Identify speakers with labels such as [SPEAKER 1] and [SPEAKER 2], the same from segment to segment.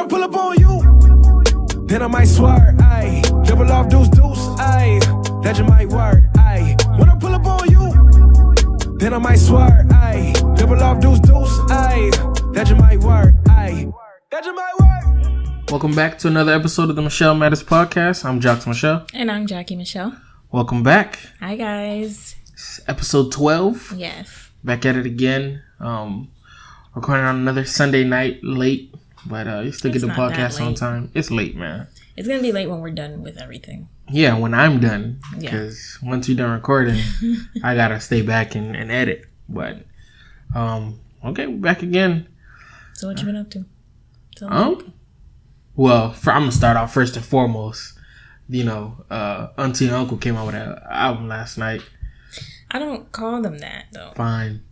[SPEAKER 1] pull up on you, then I might swear, ayy. Double off deuce, ayy. That just might work, ayy. When I pull up on you, then I might swear, ayy. Double off deuce, ayy. That just might work, ayy. That just might work.
[SPEAKER 2] Welcome back to another episode of the Michel Matters Podcast. I'm Jocks Michel.
[SPEAKER 3] And I'm Jackie Michelle.
[SPEAKER 2] Welcome back.
[SPEAKER 3] Hi, guys.
[SPEAKER 2] It's episode 12.
[SPEAKER 3] Yes.
[SPEAKER 2] Back at it again. Recording on another Sunday night late, but you still get the podcast on time. It's late, man.
[SPEAKER 3] It's going to be late when we're done with everything.
[SPEAKER 2] Yeah, when I'm done. Because once you're done recording, I got to stay back and edit. But, okay, we're back again.
[SPEAKER 3] So what you been up to?
[SPEAKER 2] Well, I'm going to start off first and foremost. You know, Auntie and Uncle came out with an album last night.
[SPEAKER 3] I don't call them that, though.
[SPEAKER 2] Fine.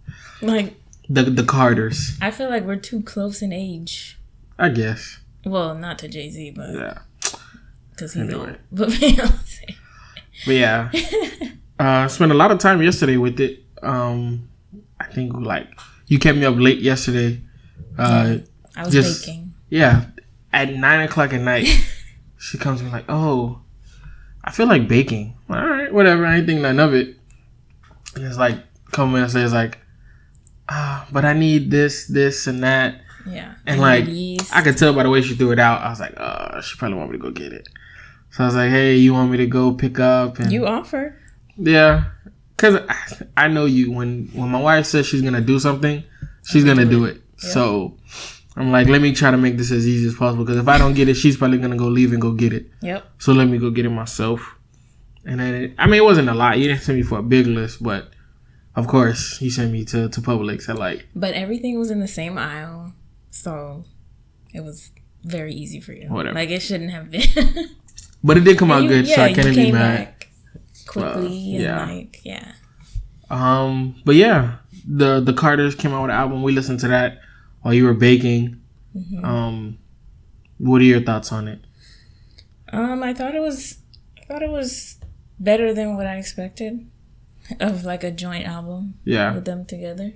[SPEAKER 3] Like...
[SPEAKER 2] The Carters.
[SPEAKER 3] I feel like we're too close in age.
[SPEAKER 2] I guess.
[SPEAKER 3] Well, not to Jay-Z, but...
[SPEAKER 2] Yeah.
[SPEAKER 3] Because he's
[SPEAKER 2] anyway.
[SPEAKER 3] old. But Beyonce.
[SPEAKER 2] But yeah. Spent a lot of time yesterday with it. I think, like, you kept me up late yesterday.
[SPEAKER 3] I was baking.
[SPEAKER 2] Yeah. At 9 o'clock at night, she comes to me like, oh, I feel like baking. All right, whatever. I ain't think nothing of it. And it's like, a couple minutes later, it's like, but I need this, and that.
[SPEAKER 3] Yeah.
[SPEAKER 2] And like, I could tell by the way she threw it out. I was like, she probably want me to go get it. So I was like, hey, you want me to go pick up? And
[SPEAKER 3] you offer.
[SPEAKER 2] Yeah. Because I know you. When my wife says she's going to do something, she's going to do it. Yep. So I'm like, let me try to make this as easy as possible. Because if I don't get it, she's probably going to go leave and go get it.
[SPEAKER 3] Yep.
[SPEAKER 2] So let me go get it myself. And then, it wasn't a lot. You didn't send me for a big list, but of course, he sent me to Publix at like...
[SPEAKER 3] But everything was in the same aisle, so it was very easy for you.
[SPEAKER 2] Whatever.
[SPEAKER 3] Like, it shouldn't have been.
[SPEAKER 2] But it did come out good, so I can't be mad.
[SPEAKER 3] Back quickly and like, yeah.
[SPEAKER 2] But yeah, the Carters came out with an album. We listened to that while you were baking. Mm-hmm. What are your thoughts on it?
[SPEAKER 3] I thought it was better than what I expected. Of like a joint album, with them together.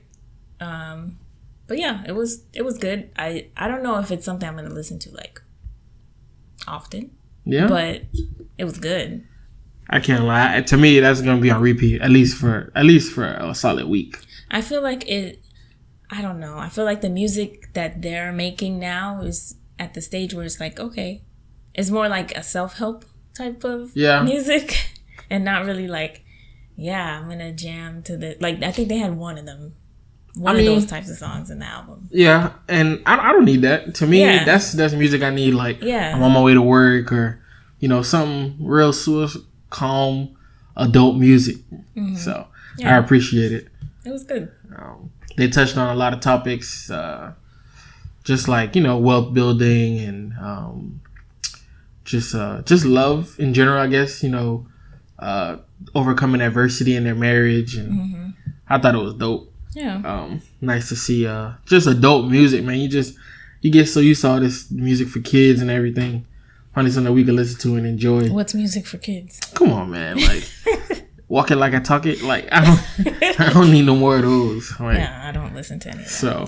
[SPEAKER 3] But yeah, it was good. I don't know if it's something I'm gonna listen to like often. Yeah, but it was good.
[SPEAKER 2] I can't lie. To me, that's gonna be on repeat at least for a solid week.
[SPEAKER 3] I feel like it. I don't know. I feel like the music that they're making now is at the stage where it's like, okay, it's more like a self-help type of music, and not really like. Yeah, I'm gonna jam to the like. I think they had one of those types of songs in the album. Yeah,
[SPEAKER 2] and I don't need that. To me, that's music I need. Like, I'm on my way to work, or something real calm, adult music. Mm-hmm. So I appreciate it.
[SPEAKER 3] It was good.
[SPEAKER 2] They touched on a lot of topics, just like wealth building and just love in general. I guess overcoming adversity in their marriage, and I thought it was dope. Yeah. Nice to see just adult music, man. You get so used to all this music for kids and everything. Finally something we can listen to and enjoy.
[SPEAKER 3] What's music for kids?
[SPEAKER 2] Come on, man. Like Walk It Like I Talk It. Like I don't need no more of those. Like,
[SPEAKER 3] yeah, I don't listen to any of that.
[SPEAKER 2] So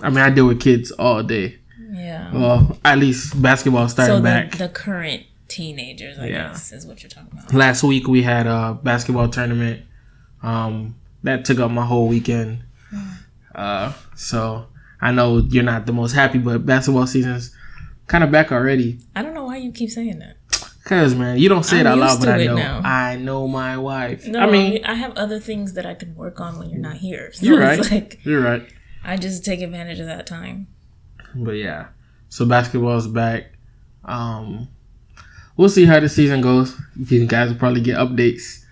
[SPEAKER 2] I mean, I deal with kids all day. Yeah. Well, at least basketball starting back.
[SPEAKER 3] The current teenagers, I guess, is what you're talking about.
[SPEAKER 2] Last week we had a basketball tournament that took up my whole weekend. So I know you're not the most happy, but basketball season's kind of back already.
[SPEAKER 3] I don't know why you keep saying that.
[SPEAKER 2] Because, man, you don't say it out loud, but I know. Now. I know my wife.
[SPEAKER 3] No, I mean, I have other things that I can work on when you're not here. So
[SPEAKER 2] you're right.
[SPEAKER 3] It's like,
[SPEAKER 2] you're right.
[SPEAKER 3] I just take advantage of that time.
[SPEAKER 2] But yeah, so basketball's back. We'll see how the season goes. You guys will probably get updates.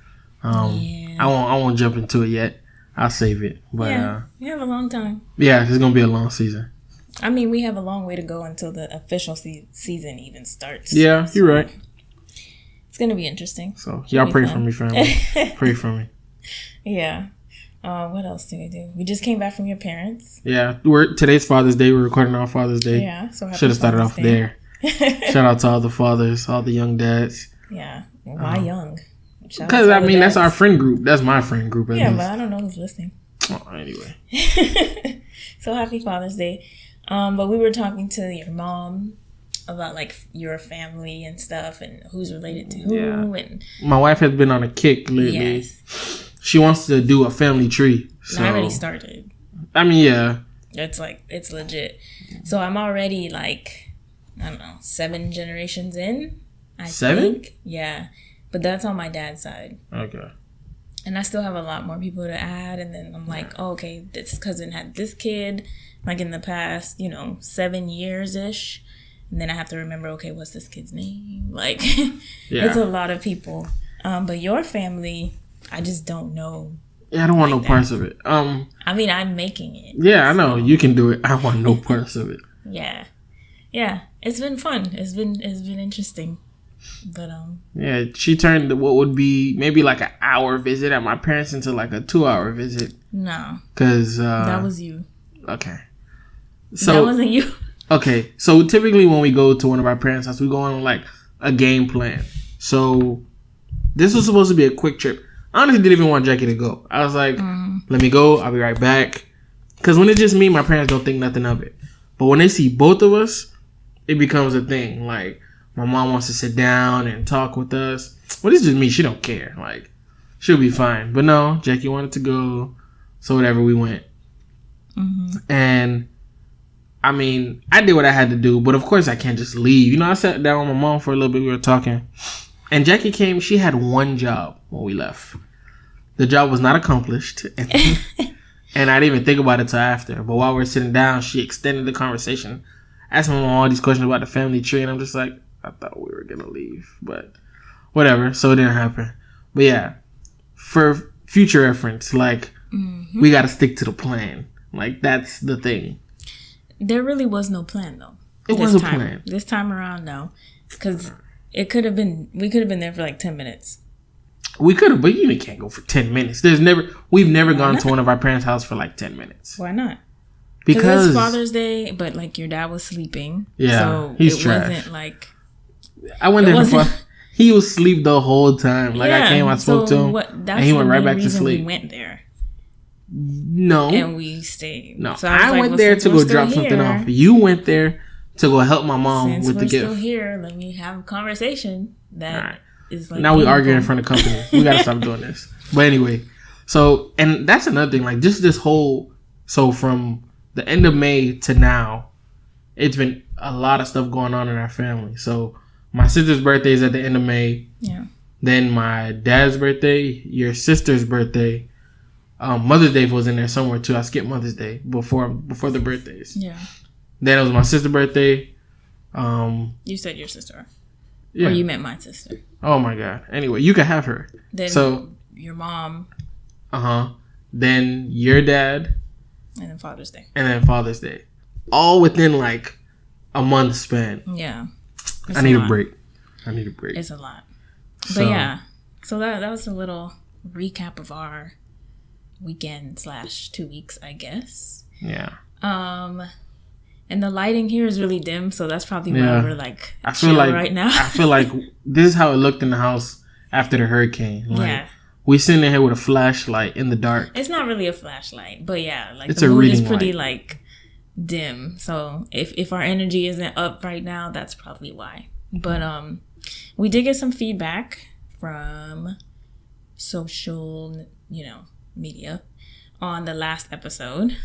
[SPEAKER 2] I won't jump into it yet. I'll save it. But
[SPEAKER 3] we have a long time.
[SPEAKER 2] Yeah, it's gonna be a long season.
[SPEAKER 3] I mean, we have a long way to go until the official season even starts.
[SPEAKER 2] Yeah, you're right.
[SPEAKER 3] It's gonna be interesting.
[SPEAKER 2] So y'all pray for me, family. Pray for me.
[SPEAKER 3] Yeah. What else did we do? We just came back from your parents.
[SPEAKER 2] Yeah, today's Father's Day. We're recording on Father's Day.
[SPEAKER 3] Yeah, so
[SPEAKER 2] should have started off there. Shout out to all the fathers, all the young dads.
[SPEAKER 3] Yeah, why young?
[SPEAKER 2] Because I mean, that's our friend group. That's my friend group.
[SPEAKER 3] Yeah, but I don't know who's listening.
[SPEAKER 2] Oh, anyway.
[SPEAKER 3] So happy Father's Day. But we were talking to your mom about like your family and stuff and who's related to who. And
[SPEAKER 2] my wife has been on a kick lately. Yes. She wants to do a family tree. So
[SPEAKER 3] I already started.
[SPEAKER 2] I mean, yeah.
[SPEAKER 3] It's legit. So I'm already like, I don't know, 7 generations in. I
[SPEAKER 2] 7?
[SPEAKER 3] think. Yeah. But that's on my dad's side.
[SPEAKER 2] Okay.
[SPEAKER 3] And I still have a lot more people to add. And then I'm like, oh, okay, this cousin had this kid, like in the past, 7 years-ish. And then I have to remember, okay, what's this kid's name? Like, it's a lot of people. But your family, I just don't know.
[SPEAKER 2] Yeah, I don't want no parts of it.
[SPEAKER 3] I mean, I'm making it.
[SPEAKER 2] Yeah, I know. You can do it. I want no parts of it.
[SPEAKER 3] Yeah. Yeah. It's been fun. It's been interesting. But
[SPEAKER 2] yeah, she turned what would be maybe like an hour visit at my parents into like a 2-hour visit.
[SPEAKER 3] No.
[SPEAKER 2] Because
[SPEAKER 3] that was you.
[SPEAKER 2] Okay. So
[SPEAKER 3] that wasn't you.
[SPEAKER 2] Okay. So typically when we go to one of our parents' house, we go on like a game plan. So this was supposed to be a quick trip. I honestly didn't even want Jackie to go. I was like, let me go. I'll be right back. Because when it's just me, my parents don't think nothing of it. But when they see both of us, it becomes a thing. Like, my mom wants to sit down and talk with us. Well, it's just me. She don't care. Like, she'll be fine. But no, Jackie wanted to go. So whatever, we went. Mm-hmm. And, I mean, I did what I had to do. But, of course, I can't just leave. I sat down with my mom for a little bit. We were talking. And Jackie came. She had one job when we left. The job was not accomplished. And I didn't even think about it till after. But while we were sitting down, she extended the conversation. Asked my mom all these questions about the family tree. And I'm just like, I thought we were going to leave. But whatever. So it didn't happen. But yeah. For future reference, like, we got to stick to the plan. Like, that's the thing.
[SPEAKER 3] There really was no plan, though.
[SPEAKER 2] It was a plan.
[SPEAKER 3] This time around, no. Because we could have been there for like 10 minutes.
[SPEAKER 2] We could have, but you can't go for 10 minutes. We've never gone to one of our parents' house for like 10 minutes.
[SPEAKER 3] Why not?
[SPEAKER 2] Because
[SPEAKER 3] it's Father's Day, but like your dad was sleeping.
[SPEAKER 2] Yeah,
[SPEAKER 3] so
[SPEAKER 2] he's
[SPEAKER 3] it
[SPEAKER 2] trash.
[SPEAKER 3] Wasn't like
[SPEAKER 2] I went there before. He was asleep the whole time. Like I came, I spoke to him, and he went right back to sleep.
[SPEAKER 3] We went there.
[SPEAKER 2] No,
[SPEAKER 3] and we stayed.
[SPEAKER 2] No, so I went there to go drop something off. You went there to go help my mom with the gift.
[SPEAKER 3] Since we're still here, let me have a conversation. That is like
[SPEAKER 2] now we arguing in front of company. We gotta stop doing this. But anyway, so and that's another thing. Like just this whole from the end of May to now, it's been a lot of stuff going on in our family. So my sister's birthday is at the end of May.
[SPEAKER 3] Yeah.
[SPEAKER 2] Then my dad's birthday, your sister's birthday, Mother's Day was in there somewhere too. I skipped Mother's Day before the birthdays.
[SPEAKER 3] Yeah.
[SPEAKER 2] Then it was my sister's birthday.
[SPEAKER 3] You said your sister.
[SPEAKER 2] Yeah.
[SPEAKER 3] Or you meant my sister.
[SPEAKER 2] Oh my God. Anyway, you can have her.
[SPEAKER 3] Then your mom.
[SPEAKER 2] Then your dad.
[SPEAKER 3] And then Father's Day.
[SPEAKER 2] All within like a month span.
[SPEAKER 3] Yeah.
[SPEAKER 2] I need a break.
[SPEAKER 3] It's a lot. But yeah. So that was a little recap of our weekend / 2 weeks, I guess.
[SPEAKER 2] Yeah.
[SPEAKER 3] And the lighting here is really dim, so that's probably why we're like right now.
[SPEAKER 2] I feel like this is how it looked in the house after the hurricane. Like, we sitting in here with a flashlight in the dark.
[SPEAKER 3] It's not really a flashlight, but yeah, like
[SPEAKER 2] it's
[SPEAKER 3] the mood is
[SPEAKER 2] light.
[SPEAKER 3] pretty like dim. So if our energy isn't up right now, that's probably why. But we did get some feedback from social, media on the last episode.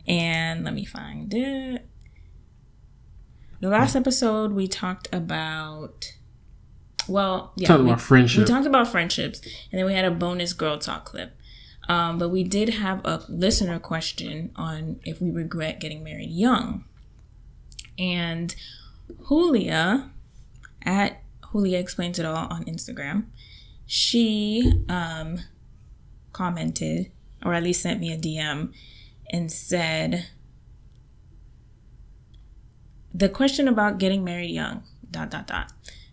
[SPEAKER 3] And let me find it. The last episode we talked about about friendship. We talked about friendships, and then we had a bonus girl talk clip. But we did have a listener question on if we regret getting married young. And Julia at Julia Explains It All on Instagram, she commented, or at least sent me a DM, and said, the question about getting married young, ...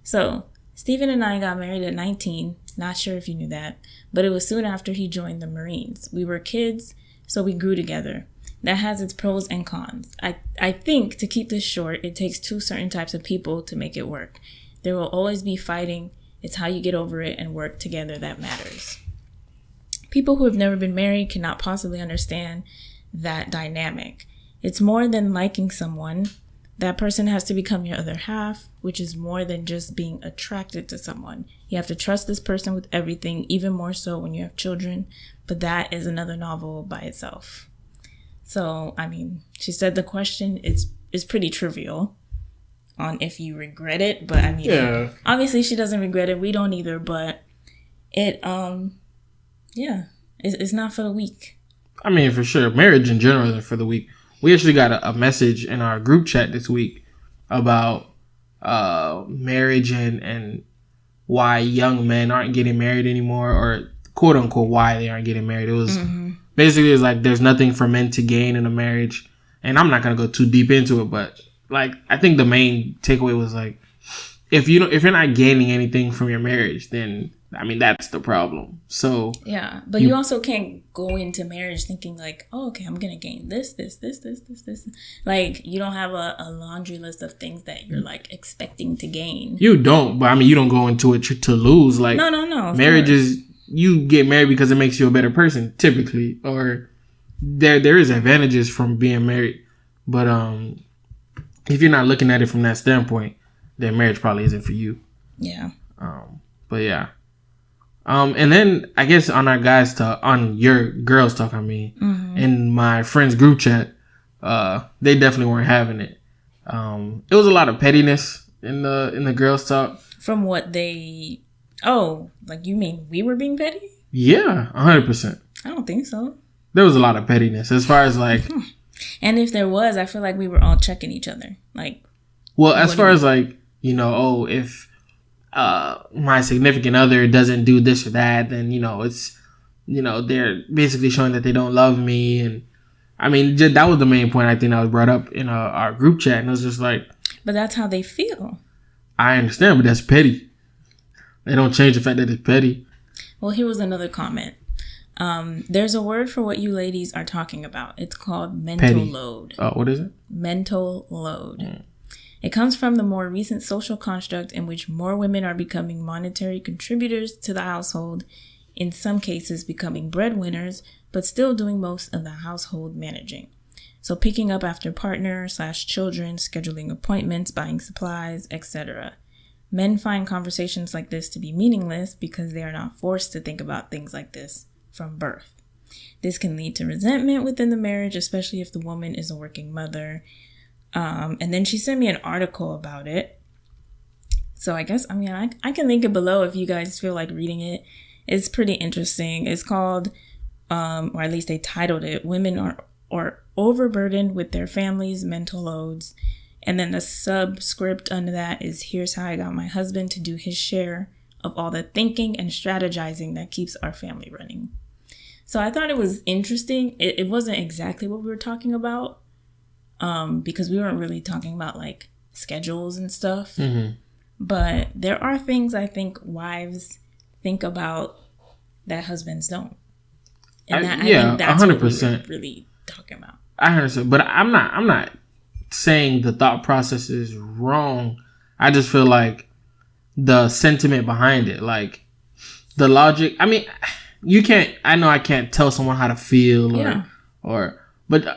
[SPEAKER 3] So, Stephen and I got married at 19. Not sure if you knew that, but it was soon after he joined the Marines. We were kids, so we grew together. That has its pros and cons. I think, to keep this short, it takes 2 certain types of people to make it work. There will always be fighting. It's how you get over it and work together that matters. People who have never been married cannot possibly understand that dynamic. It's more than liking someone. That person has to become your other half, which is more than just being attracted to someone. You have to trust this person with everything, even more so when you have children. But that is another novel by itself. So, I mean, she said the question is pretty trivial on if you regret it. But I mean, obviously she doesn't regret it. We don't either. But it's not for the weak.
[SPEAKER 2] I mean, for sure. Marriage in general isn't for the weak. We actually got a message in our group chat this week about marriage and why young men aren't getting married anymore, or quote unquote why they aren't getting married. It was basically it's like there's nothing for men to gain in a marriage, and I'm not gonna go too deep into it, but like I think the main takeaway was like if you're not gaining anything from your marriage, then I mean that's the problem. So
[SPEAKER 3] yeah, but you also can't go into marriage thinking like, oh, okay, I'm gonna gain this. Like you don't have a laundry list of things that you're like expecting to gain. You don't,
[SPEAKER 2] but I mean you don't go into it to lose. Like
[SPEAKER 3] no.
[SPEAKER 2] Marriage is you get married because it makes you a better person, typically, or there is advantages from being married, but if you're not looking at it from that standpoint, then marriage probably isn't for you.
[SPEAKER 3] Yeah.
[SPEAKER 2] But yeah. And then I guess on our guys talk, on your girls talk, in my friends group chat, they definitely weren't having it. It was a lot of pettiness in the girls talk.
[SPEAKER 3] From what they, like you mean we were being petty?
[SPEAKER 2] Yeah, 100%.
[SPEAKER 3] I don't think so.
[SPEAKER 2] There was a lot of pettiness as far as like.
[SPEAKER 3] And if there was, I feel like we were all checking each other. Like.
[SPEAKER 2] Well, as far as like, if my significant other doesn't do this or that, then it's they're basically showing that they don't love me. And I mean that was the main point I think that was brought up in our group chat, and it was just like,
[SPEAKER 3] but that's how they feel.
[SPEAKER 2] I understand, but that's petty. They don't change the fact that it's petty.
[SPEAKER 3] Well, here was another comment. There's a word for what you ladies are talking about. It's called mental load.
[SPEAKER 2] Oh, what is it?
[SPEAKER 3] Mental load. It comes from the more recent social construct in which more women are becoming monetary contributors to the household, in some cases becoming breadwinners, but still doing most of the household managing. So picking up after partner/children, scheduling appointments, buying supplies, etc. Men find conversations like this to be meaningless because they are not forced to think about things like this from birth. This can lead to resentment within the marriage, especially if the woman is a working mother. And then she sent me an article about it. So I guess, I can link it below if you guys feel like reading it. It's pretty interesting. It's called, or at least they titled it, Women are Overburdened with Their Families' Mental Loads. And then the subscript under that is, here's how I got my husband to do his share of all the thinking and strategizing that keeps our family running. So I thought it was interesting. It wasn't exactly what we were talking about. Because we weren't really talking about like schedules and stuff. Mm-hmm. But there are things I think wives think about that husbands don't. And I think that's 100%. What we were really talking about.
[SPEAKER 2] I understand, but I'm not saying the thought process is wrong. I just feel like the sentiment behind it, like the logic. I mean, you can't. I know I can't tell someone how to feel, but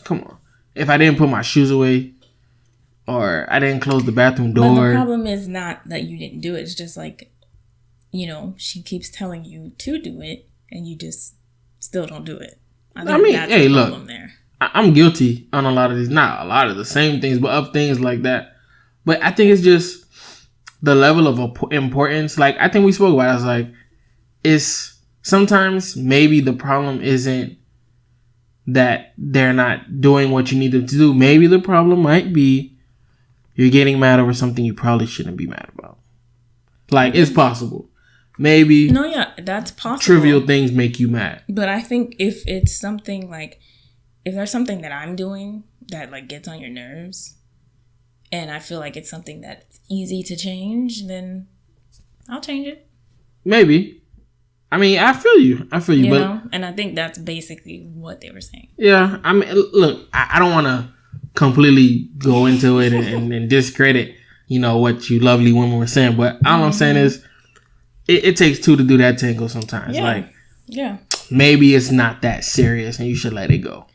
[SPEAKER 2] come on. If I didn't put my shoes away, or I didn't close the bathroom door.
[SPEAKER 3] But the problem is not that you didn't do it. It's just like, she keeps telling you to do it, and you just still don't do it. I mean, that's the problem there.
[SPEAKER 2] I'm guilty on a lot of these. Not a lot of the same things, but of things like that. But I think it's just the level of importance. Like, I think we spoke about it. I was like, it's sometimes maybe the problem isn't that they're not doing what you need them to do. Maybe the problem might be you're getting mad over something you probably shouldn't be mad about. Like, it's possible. Maybe.
[SPEAKER 3] No, yeah, that's possible.
[SPEAKER 2] Trivial things make you mad.
[SPEAKER 3] But I think if it's something like, if there's something that I'm doing that like gets on your nerves, and I feel like it's something that's easy to change, then I'll change it.
[SPEAKER 2] Maybe. I mean, I feel you, but
[SPEAKER 3] and I think that's basically what they were saying.
[SPEAKER 2] Yeah, I mean, look, I don't want to completely go into it and discredit, what you lovely women were saying, but all I'm saying is, it takes two to do that tango sometimes.
[SPEAKER 3] Yeah.
[SPEAKER 2] Like, maybe it's not that serious, and you should let it go.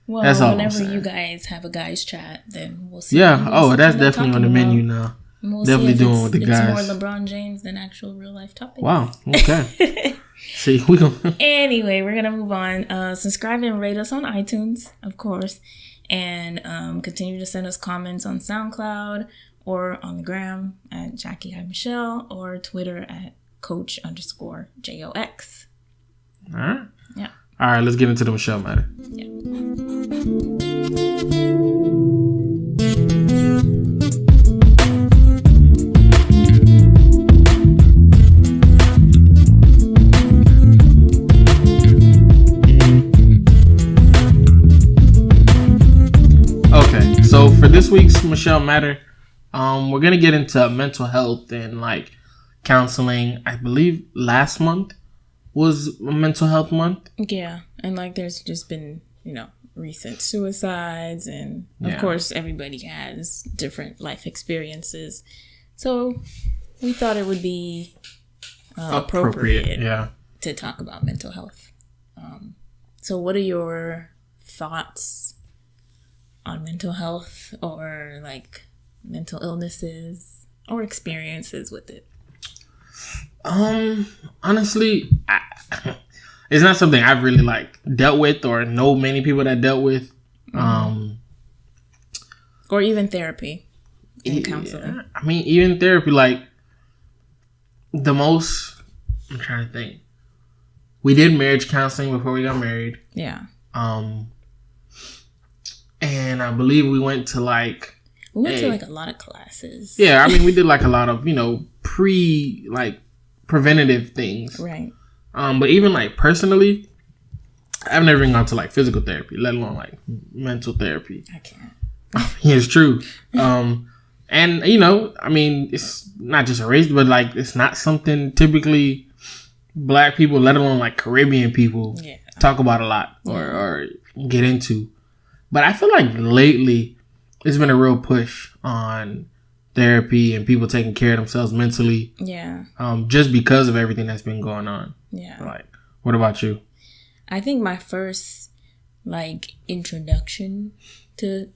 [SPEAKER 3] Well,
[SPEAKER 2] that's all.
[SPEAKER 3] Whenever you guys have a guys chat, then we'll see.
[SPEAKER 2] Yeah. Oh, that's definitely on the menu now.
[SPEAKER 3] We'll
[SPEAKER 2] definitely doing with the guys.
[SPEAKER 3] It's more LeBron James than actual real life topics.
[SPEAKER 2] Wow. Okay. See, we gonna.
[SPEAKER 3] Anyway, we're gonna move on. Subscribe and rate us on iTunes, of course, and continue to send us comments on SoundCloud or on the gram at Jackie Hi Michelle or Twitter at Coach_JOX.
[SPEAKER 2] All right.
[SPEAKER 3] Yeah.
[SPEAKER 2] All right. Let's get into the Michel Matter.
[SPEAKER 3] Yeah.
[SPEAKER 2] Okay, so for this week's Michel Matter, we're gonna get into mental health and like counseling. I believe last month was mental health month.
[SPEAKER 3] Yeah, and like there's just been, recent suicides, and of course everybody has different life experiences. So we thought it would be appropriate to talk about mental health. So what are your thoughts on mental health or like mental illnesses or experiences with it?
[SPEAKER 2] Honestly, it's not something I've really like dealt with or know many people that dealt with.
[SPEAKER 3] Or even therapy in counseling.
[SPEAKER 2] I mean, even therapy, like the most, I'm trying to think. We did marriage counseling before we got married.
[SPEAKER 3] Yeah.
[SPEAKER 2] And I believe we went to like...
[SPEAKER 3] We went to like a lot of classes.
[SPEAKER 2] Yeah, I mean, we did like a lot of, preventative things.
[SPEAKER 3] Right.
[SPEAKER 2] But even like personally, I've never even gone to like physical therapy, let alone like mental therapy.
[SPEAKER 3] I can't.
[SPEAKER 2] Yeah, it's true. And I mean, it's not just a race, but like it's not something typically Black people, let alone like Caribbean people, talk about a lot or get into. But I feel like lately it's been a real push on therapy and people taking care of themselves mentally.
[SPEAKER 3] Yeah.
[SPEAKER 2] Just because of everything that's been going on.
[SPEAKER 3] Yeah.
[SPEAKER 2] Like, what about you?
[SPEAKER 3] I think my first like introduction to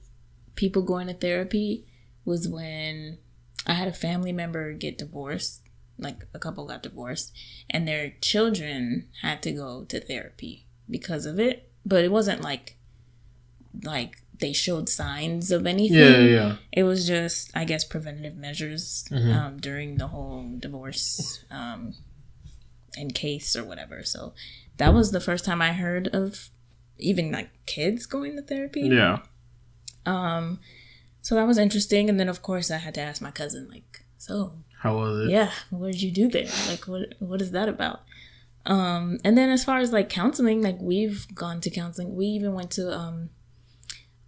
[SPEAKER 3] people going to therapy was when I had a family member get divorced. Like a couple got divorced and their children had to go to therapy because of it. But it wasn't like they showed signs of anything.
[SPEAKER 2] Yeah.
[SPEAKER 3] It was just, I guess, preventative measures during the whole divorce and case or whatever. So that was the first time I heard of even like kids going to therapy.
[SPEAKER 2] Yeah.
[SPEAKER 3] So that was interesting. And then of course I had to ask my cousin, like, so
[SPEAKER 2] how was it?
[SPEAKER 3] Yeah, what did you do there? Like, what is that about? And then as far as like counseling, like we've gone to counseling. We even went to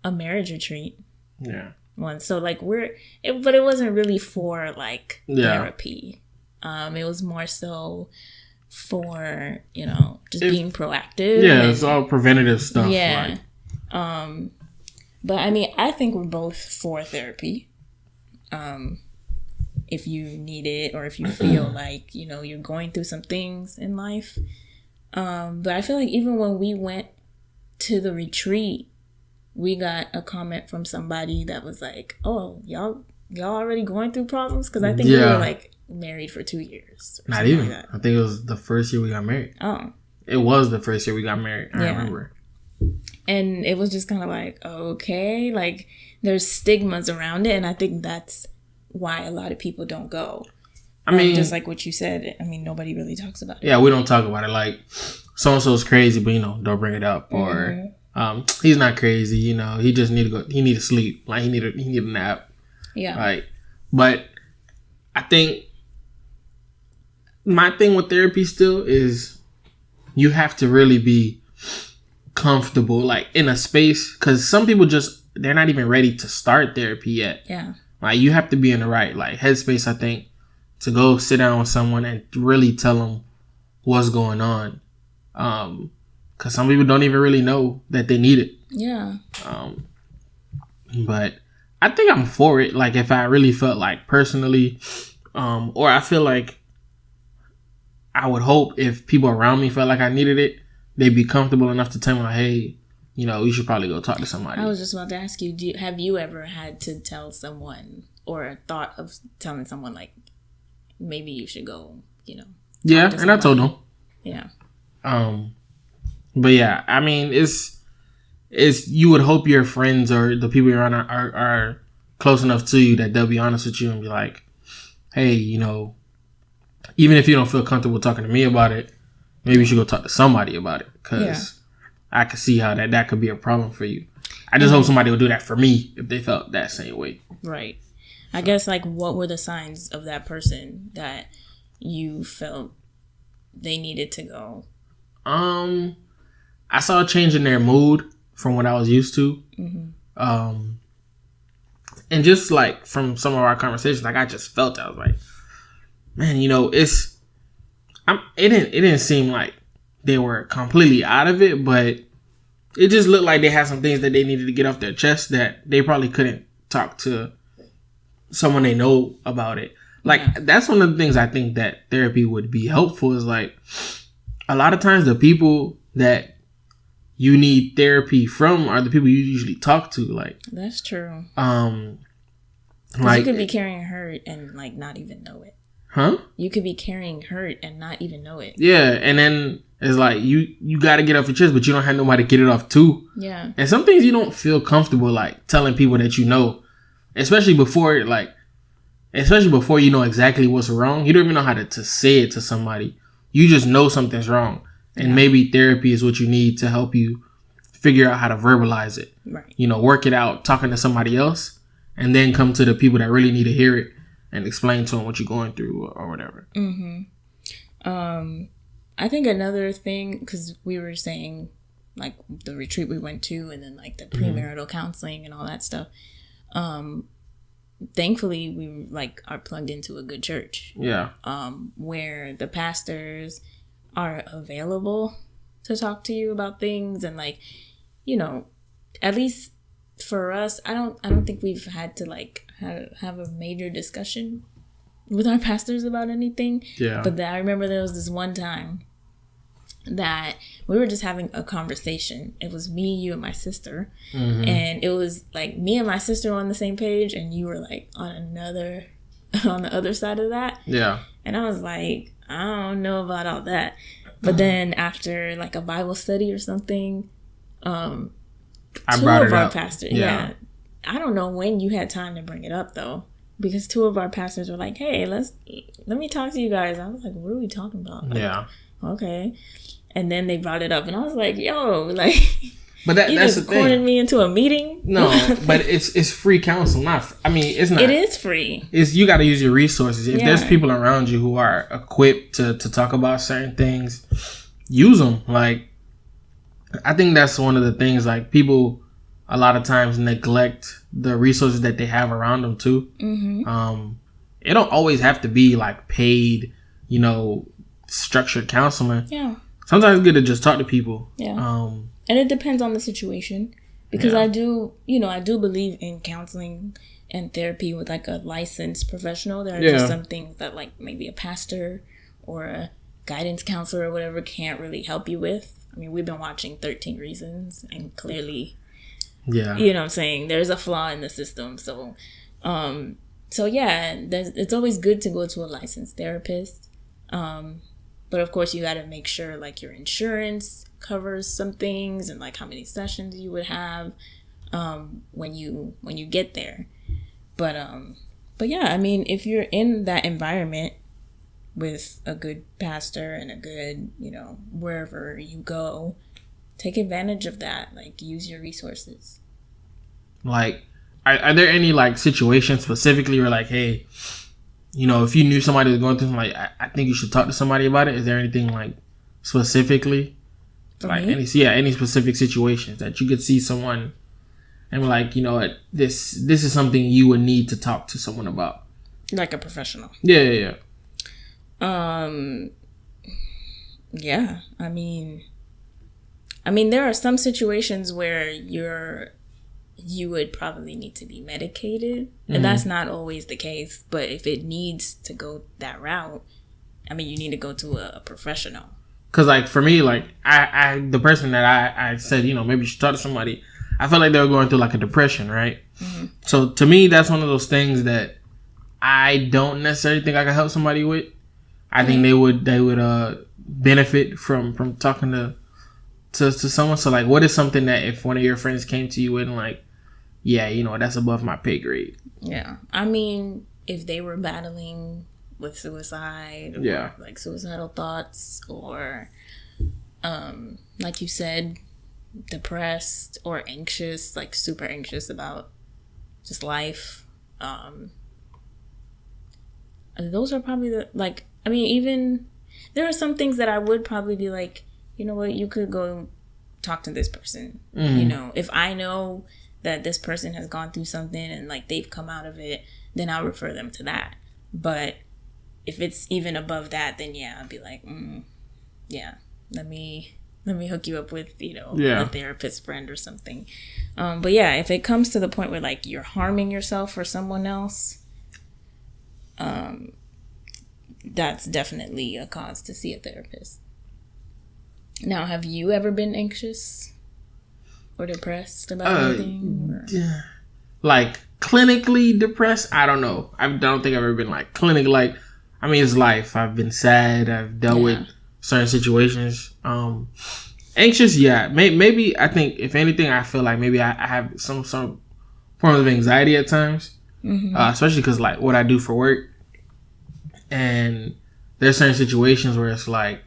[SPEAKER 3] a marriage retreat.
[SPEAKER 2] Yeah.
[SPEAKER 3] Once. So like but it wasn't really for like therapy. It was more so for, just being proactive.
[SPEAKER 2] Yeah, it's all preventative stuff.
[SPEAKER 3] Yeah. Like. But I mean, I think we're both for therapy. If you need it or if you feel like, you're going through some things in life. But I feel like even when we went to the retreat, we got a comment from somebody that was like, oh, y'all already going through problems? Because I think we were like married for 2 years.
[SPEAKER 2] Not even. Like I think it was the first year we got married.
[SPEAKER 3] Oh.
[SPEAKER 2] It was the first year we got married. I remember.
[SPEAKER 3] And it was just kind of like, okay, like there's stigmas around it. And I think that's why a lot of people don't go. I mean, just like what you said, I mean, nobody really talks about it.
[SPEAKER 2] Yeah, we don't talk about it. Like, so-and-so's crazy, but, don't bring it up. Or, he's not crazy, he just need to go, he need to sleep. Like, he need a nap.
[SPEAKER 3] Yeah.
[SPEAKER 2] Like, but I think my thing with therapy still is you have to really be comfortable, like, in a space. Because some people they're not even ready to start therapy yet.
[SPEAKER 3] Yeah.
[SPEAKER 2] Like, you have to be in the right, like, headspace, I think, to go sit down with someone and really tell them what's going on. Because some people don't even really know that they need it.
[SPEAKER 3] Yeah.
[SPEAKER 2] But I think I'm for it. Like, if I really felt like personally, or I feel like I would hope if people around me felt like I needed it, they'd be comfortable enough to tell me, like, hey, you should probably go talk to somebody.
[SPEAKER 3] I was just about to ask you, have you ever had to tell someone or thought of telling someone like, maybe you should go,
[SPEAKER 2] Yeah, and I told them.
[SPEAKER 3] Yeah.
[SPEAKER 2] But yeah, I mean, it's you would hope your friends or the people you're around are close enough to you that they'll be honest with you and be like, hey, even if you don't feel comfortable talking to me about it, maybe you should go talk to somebody about it, because I could see how that could be a problem for you. I just hope somebody would do that for me if they felt that same way.
[SPEAKER 3] Right. I guess, like, what were the signs of that person that you felt they needed to go?
[SPEAKER 2] I saw a change in their mood from what I was used to. Mm-hmm. And just like from some of our conversations, like I just felt I was like, man, it didn't seem like they were completely out of it, but it just looked like they had some things that they needed to get off their chest that they probably couldn't talk to someone they know about it. Like, that's one of the things I think that therapy would be helpful, is like, a lot of times the people that you need therapy from are the people you usually talk to. Like,
[SPEAKER 3] that's true.
[SPEAKER 2] Like,
[SPEAKER 3] you could be carrying hurt and like not even know it.
[SPEAKER 2] Huh?
[SPEAKER 3] You could be carrying hurt and not even know it.
[SPEAKER 2] Yeah, and then it's like you got to get off your chest, but you don't have nobody to get it off to.
[SPEAKER 3] Yeah.
[SPEAKER 2] And some things you don't feel comfortable like telling people that you know, especially before you know exactly what's wrong. You don't even know how to say it to somebody. You just know something's wrong, and maybe therapy is what you need to help you figure out how to verbalize it.
[SPEAKER 3] Right.
[SPEAKER 2] Work it out, talking to somebody else, and then come to the people that really need to hear it and explain to them what you're going through or whatever.
[SPEAKER 3] Mm-hmm. I think another thing, because we were saying like the retreat we went to, and then like the premarital counseling and all that stuff. Thankfully, we like are plugged into a good church. Yeah. Where the pastors are available to talk to you about things, and like, at least for us, I don't think we've had to like have a major discussion with our pastors about anything. Yeah. But I remember there was this one time that we were just having a conversation. It was me, you, and my sister. Mm-hmm. And it was like me and my sister on the same page, and you were like on the other side of that. Yeah. And I was like, I don't know about all that. But then after like a Bible study or something, two of our pastors, I don't know when you had time to bring it up though, because two of our pastors were like, hey, let me talk to you guys. I was like, what are we talking about? Like, yeah. Okay. And then they brought it up, and I was like, yo, like, but that's just the thing. Cornered me into a meeting.
[SPEAKER 2] No, but it's free counsel. It's not.
[SPEAKER 3] It is free.
[SPEAKER 2] You got to use your resources. If there's people around you who are equipped to talk about certain things, use them. Like, I think that's one of the things, like, people a lot of times neglect the resources that they have around them too. Mm-hmm. It don't always have to be like paid, structured counseling. Yeah. Sometimes it's good to just talk to people. Yeah.
[SPEAKER 3] And it depends on the situation, because I do believe in counseling and therapy with like a licensed professional. There are just some things that like maybe a pastor or a guidance counselor or whatever can't really help you with. I mean, we've been watching 13 Reasons, and clearly, you know what I'm saying, there's a flaw in the system. So, it's always good to go to a licensed therapist. But of course, you got to make sure like your insurance covers some things, and like how many sessions you would have when you get there. But yeah, I mean, if you're in that environment with a good pastor and a good, wherever you go, take advantage of that. Like, use your resources. Like,
[SPEAKER 2] are there any like situations specifically where like, hey, if you knew somebody was going through something, like, I think you should talk to somebody about it? Is there anything like specifically? Like any specific situations that you could see someone and be like, this is something you would need to talk to someone about?
[SPEAKER 3] Like a professional.
[SPEAKER 2] Yeah.
[SPEAKER 3] Yeah. I mean, there are some situations where you would probably need to be medicated, and that's not always the case. But if it needs to go that route, I mean, you need to go to a professional.
[SPEAKER 2] Cause like for me, like I the person that I said, you know, maybe you should talk to somebody, I felt like they were going through like a depression, right? Mm-hmm. So to me, that's one of those things that I don't necessarily think I can help somebody with. I think they would benefit from talking to someone. So like, what is something that if one of your friends came to you and like, yeah, you know, that's above my pay grade.
[SPEAKER 3] Yeah, I mean, if they were battling with suicide, or like suicidal thoughts, or like you said, depressed or anxious, like super anxious about just life, those are probably the, like, I mean, even there are some things that I would probably be like, you know what, you could go talk to this person. Mm-hmm. You know, if I know that this person has gone through something and like they've come out of it, then I'll refer them to that. But if it's even above that, then yeah, I'd be like, yeah, let me hook you up with, you know, a therapist friend or something. But yeah, if it comes to the point where like you're harming yourself or someone else, that's definitely a cause to see a therapist. Now, have you ever been anxious or depressed about anything? Or?
[SPEAKER 2] Like clinically depressed? I don't know. I don't think I've ever been like clinic. Like, I mean, it's life. I've been sad. I've dealt with certain situations. Anxious, yeah. Maybe I think if anything, I feel like maybe I have some form of anxiety at times, especially because like what I do for work, and there's certain situations where it's like,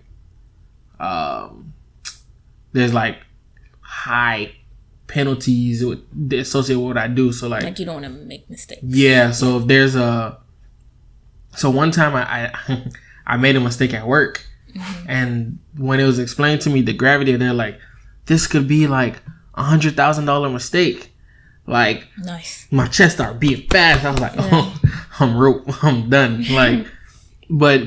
[SPEAKER 2] there's like high penalties associated with what I do. So like
[SPEAKER 3] you don't want to make mistakes.
[SPEAKER 2] Yeah. So if there's so one time I made a mistake at work, and when it was explained to me the gravity, they're like, this could be like $100,000 mistake. Like,
[SPEAKER 3] nice.
[SPEAKER 2] My chest started beating fast. I was like, oh, I'm done. Like, but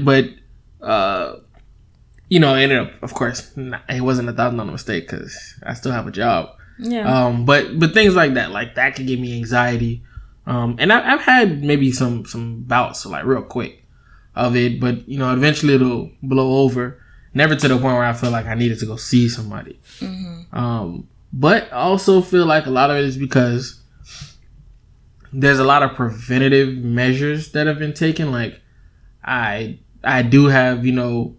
[SPEAKER 2] you know, it ended up, of course, it wasn't $1,000 mistake because I still have a job.
[SPEAKER 3] Yeah.
[SPEAKER 2] But things like that could give me anxiety. And I've had maybe some bouts like real quick of it, but you know, eventually it'll blow over. Never to the point where I feel like I needed to go see somebody. But I also feel like a lot of it is because there's a lot of preventative measures that have been taken. Like I do have, you know,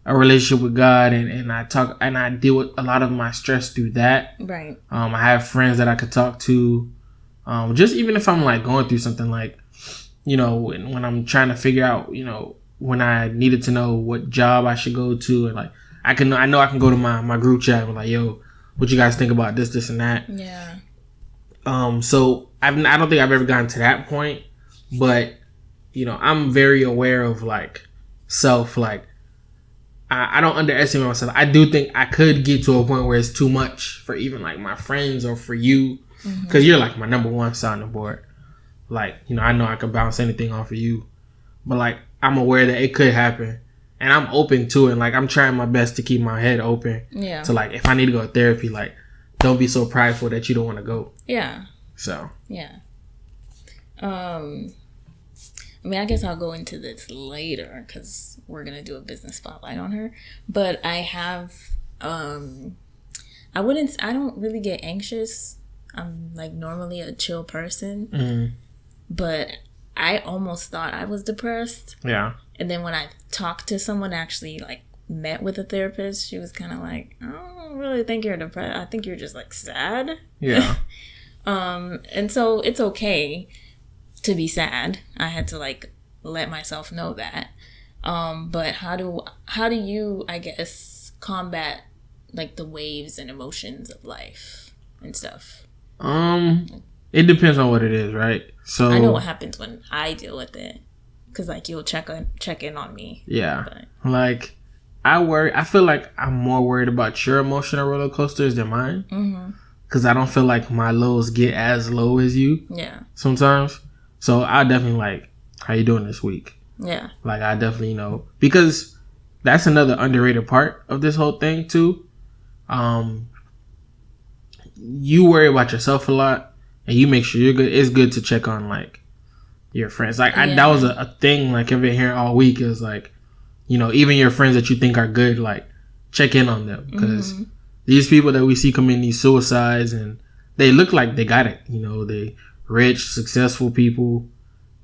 [SPEAKER 2] a relationship with God, and I talk and I deal with a lot of my stress through that.
[SPEAKER 3] Right.
[SPEAKER 2] I have friends that I could talk to. Just even if I'm like going through something, like, you know, when I'm trying to figure out, you know, when I needed to know what job I should go to, and like I know I can go to my group chat and be like, yo, what you guys think about this and that.
[SPEAKER 3] Yeah.
[SPEAKER 2] So I don't think I've ever gotten to that point, but you know, I'm very aware of like self. Like I don't underestimate myself. I do think I could get to a point where it's too much for even like my friends or for you, because you're like my number one sounding board. Like, you know I can bounce anything off of you, but like I'm aware that it could happen, and I'm open to it. Like I'm trying my best to keep my head open. Yeah. So like if I need to go to therapy, like don't be so prideful that you don't want to go.
[SPEAKER 3] Yeah.
[SPEAKER 2] So. Yeah.
[SPEAKER 3] I mean, I guess I'll go into this later because we're going to do a business spotlight on her. But I have, I don't really get anxious. I'm like normally a chill person. But I almost thought I was depressed. Yeah. And then when I talked to someone, actually like met with a therapist, she was kind of like, I don't really think you're depressed. I think you're just like sad. Yeah. And so it's okay to be sad. I had to like let myself know that. But how do you, I guess, combat like the waves and emotions of life and stuff?
[SPEAKER 2] It depends on what it is, right? So
[SPEAKER 3] I know what happens when I deal with it, because like you'll check in on me.
[SPEAKER 2] Yeah. But. Like I feel like I'm more worried about your emotional roller coasters than mine. Because I don't feel like my lows get as low as you. Yeah. Sometimes. So I definitely like, how you doing this week? Yeah. Like I definitely, you know, because that's another underrated part of this whole thing too. You worry about yourself a lot, and you make sure you're good. It's good to check on like your friends. Like that was a thing. Like I've been hearing all week. Is like, you know, even your friends that you think are good, like, check in on them. Because these people that we see commit these suicides, and they look like they got it. You know, they rich, successful people.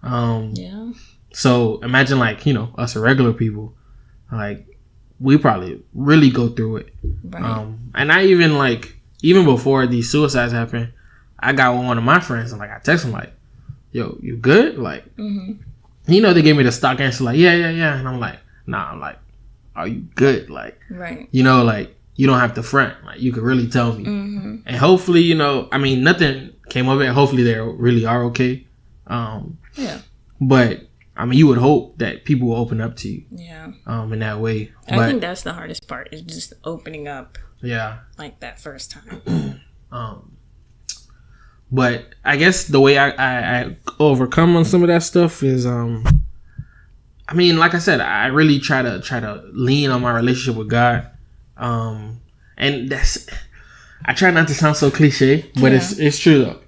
[SPEAKER 2] Yeah. So imagine, like, you know, us regular people, like, we probably really go through it. Right. And I even, like, even before these suicides happened, I got with one of my friends, and, like, I text him, like, yo, you good? Like, you know, they gave me the stock answer, like, yeah. And I'm like, nah, I'm like, are you good? Like, right. You know, like, you don't have to front. Like, you could really tell me. And hopefully, you know, I mean, nothing came of it. Hopefully they really are okay. Yeah. But, I mean, you would hope that people will open up to you. Yeah. In that way.
[SPEAKER 3] I think that's the hardest part, is just opening up. Yeah. Like that first time.
[SPEAKER 2] But I guess the way I overcome on some of that stuff is, I mean, like I said, I really try to lean on my relationship with God. And I try not to sound so cliche, but it's true though.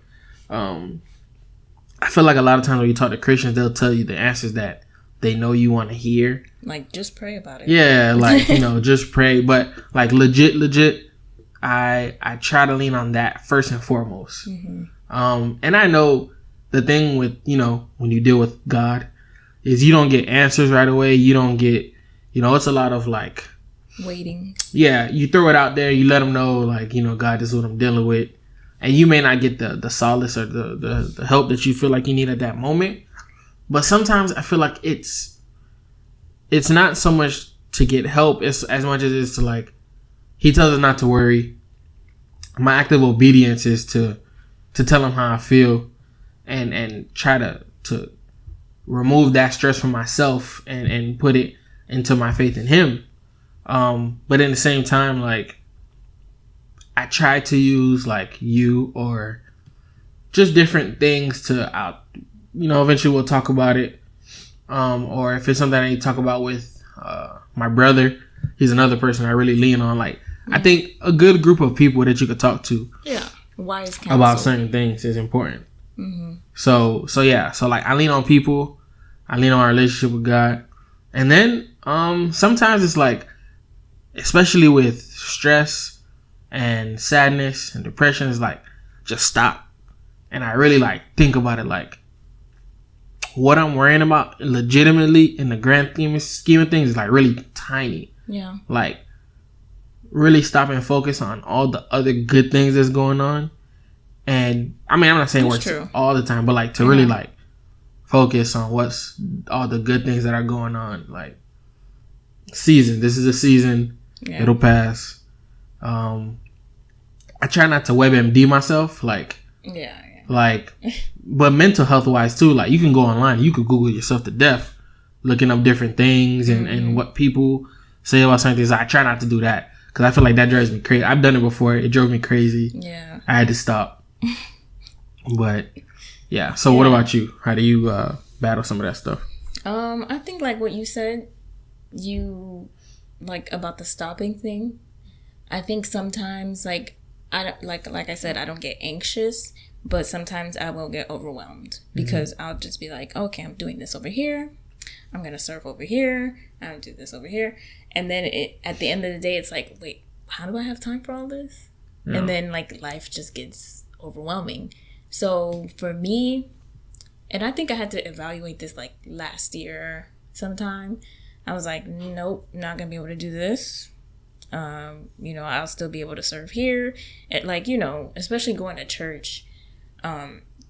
[SPEAKER 2] I feel like a lot of times when you talk to Christians, they'll tell you the answers that they know you want to hear.
[SPEAKER 3] Like, just pray about it.
[SPEAKER 2] Yeah, like, you know, just pray. But, like, legit, I try to lean on that first and foremost. And I know the thing with, you know, when you deal with God is you don't get answers right away. You don't get, you know, it's a lot of, like,
[SPEAKER 3] waiting.
[SPEAKER 2] Yeah, you throw it out there. You let them know, like, you know, God, this is what I'm dealing with. And you may not get the solace or the help that you feel like you need at that moment. But sometimes I feel like it's not so much to get help as much as it is to, like, he tells us not to worry. My act of obedience is to tell him how I feel and try to remove that stress from myself and put it into my faith in him. But in the same time, like, I try to use, like, you or just different things to you know, eventually we'll talk about it. Or if it's something I need to talk about with my brother, he's another person I really lean on. Like, I think a good group of people that you could talk to
[SPEAKER 3] wise counsel
[SPEAKER 2] about certain things is important. So yeah. So, like, I lean on people. I lean on our relationship with God. And then sometimes it's like, especially with stress and sadness and depression, is like, just stop. And I really, like, think about it, like, what I'm worrying about legitimately in the grand scheme of things is, like, really tiny. Yeah. Like, really stop and focus on all the other good things that's going on. And I mean, I'm not saying works all the time, but, like, to really, like, focus on what's all the good things that are going on. Like, season. This is a season. Yeah. It'll pass. I try not to WebMD myself, like, like, but mental health wise too. Like, you can go online, you could Google yourself to death, looking up different things and what people say about certain things. I try not to do that because I feel like that drives me crazy. I've done it before; it drove me crazy. Yeah, I had to stop. But yeah. So what about you? How do you battle some of that stuff?
[SPEAKER 3] I think, like what you said, like, about the stopping thing. I think sometimes, like, like I said, I don't get anxious, but sometimes I will get overwhelmed because I'll just be like, okay, I'm doing this over here. I'm going to serve over here. I'm going to do this over here. And then at the end of the day, it's like, wait, how do I have time for all this? Yeah. And then, like, life just gets overwhelming. So for me, and I think I had to evaluate this, like, last year sometime. I was like, nope, not going to be able to do this. You know, I'll still be able to serve here. And, like, you know, especially going to church,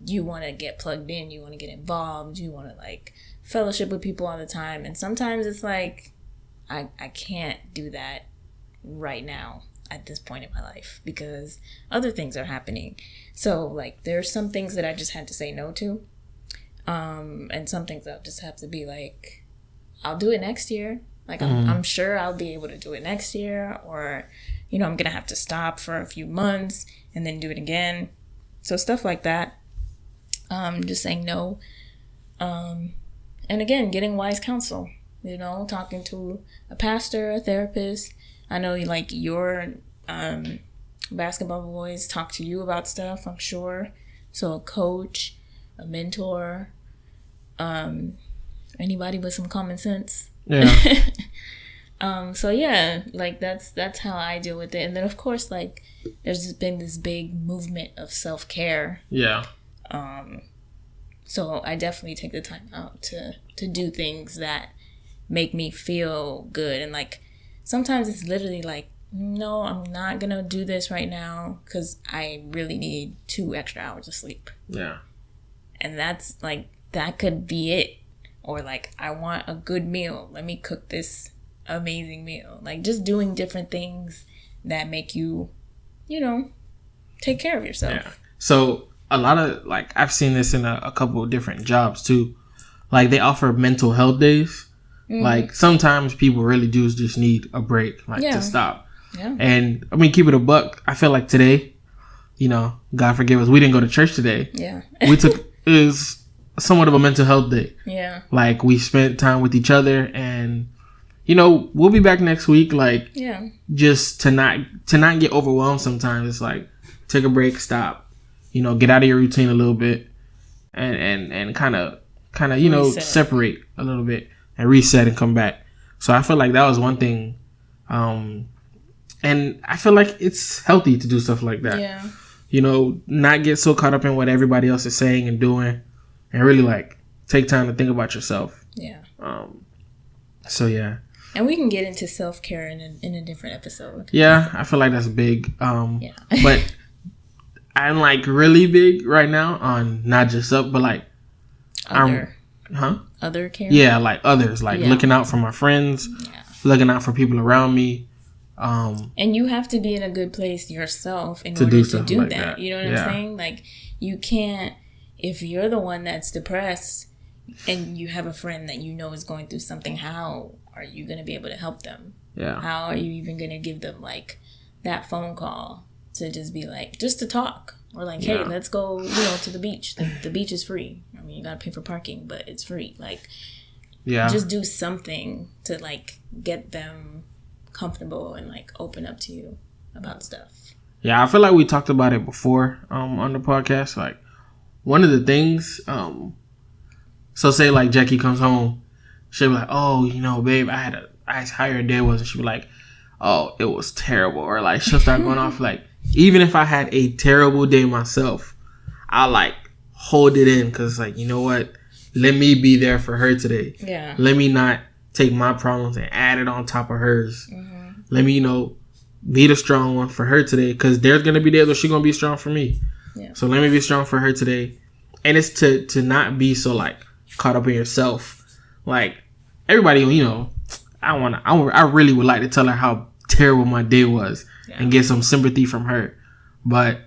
[SPEAKER 3] you want to get plugged in, you want to get involved, you want to, like, fellowship with people all the time. And sometimes it's like, I can't do that right now at this point in my life because other things are happening. So, like, there's some things that I just had to say no to. And some things I'll just have to be like, I'll do it next year. Like, I'm sure I'll be able to do it next year, or, you know, I'm going to have to stop for a few months and then do it again. So stuff like that. Just saying no. And again, getting wise counsel, you know, talking to a pastor, a therapist. I know, like, your basketball boys talk to you about stuff, I'm sure. So a coach, a mentor, anybody with some common sense. Yeah. So yeah, like that's how I deal with it. And then of course, like there's been this big movement of self-care.
[SPEAKER 2] Yeah.
[SPEAKER 3] So I definitely take the time out to do things that make me feel good. And like sometimes it's literally like, no, I'm not gonna do this right now because I really need 2 extra hours of sleep.
[SPEAKER 2] Yeah.
[SPEAKER 3] And that's like, that could be it. Or like, I want a good meal. Let me cook this amazing meal. Like just doing different things that make you, take care of yourself.
[SPEAKER 2] Yeah. So a lot of, like, I've seen this in a couple of different jobs too. Like they offer mental health days. Mm-hmm. Like sometimes people really do just need a break, like to stop. Yeah. And I mean, keep it a buck. I feel like today, God forgive us, we didn't go to church today.
[SPEAKER 3] Yeah.
[SPEAKER 2] It was somewhat of a mental health day.
[SPEAKER 3] Yeah.
[SPEAKER 2] Like we spent time with each other, and we'll be back next week. Like, just to not get overwhelmed sometimes. It's like, take a break, stop, get out of your routine a little bit and kind of, reset. Separate a little bit and reset and come back. So I feel like that was one thing. And I feel like it's healthy to do stuff like that.
[SPEAKER 3] Yeah.
[SPEAKER 2] Not get so caught up in what everybody else is saying and doing, and really like take time to think about yourself.
[SPEAKER 3] Yeah.
[SPEAKER 2] So yeah.
[SPEAKER 3] And we can get into self-care in a different episode.
[SPEAKER 2] Yeah, I feel like that's big. But I'm like really big right now on not just up, but like
[SPEAKER 3] other care.
[SPEAKER 2] Yeah, like others, like looking out for my friends, looking out for people around me.
[SPEAKER 3] And you have to be in a good place yourself in order to do like that. You know what I'm saying? Like you can't, if you're the one that's depressed and you have a friend that is going through something, how are you going to be able to help them?
[SPEAKER 2] Yeah.
[SPEAKER 3] How are you even going to give them like that phone call to just be like, just to talk, or like, hey, let's go, to the beach. The beach is free. I mean, you got to pay for parking, but it's free. Like, just do something to like get them comfortable and like open up to you about stuff.
[SPEAKER 2] Yeah, I feel like we talked about it before on the podcast. Like one of the things, so say like Jackie comes home, she'll be like, oh, babe, I had how your day was, and she'll be like, oh, it was terrible, or like she'll start going off. Like even if I had a terrible day myself, I like hold it in because like, you know what, let me be there for her today.
[SPEAKER 3] Yeah,
[SPEAKER 2] let me not take my problems and add it on top of hers. Mm-hmm. Let me, be the strong one for her today, because there's going to be days where she's going to be strong for me. Yeah. So let me be strong for her today. And it's to not be so, like, caught up in yourself. Like, everybody, I really would like to tell her how terrible my day was and get some sympathy from her. But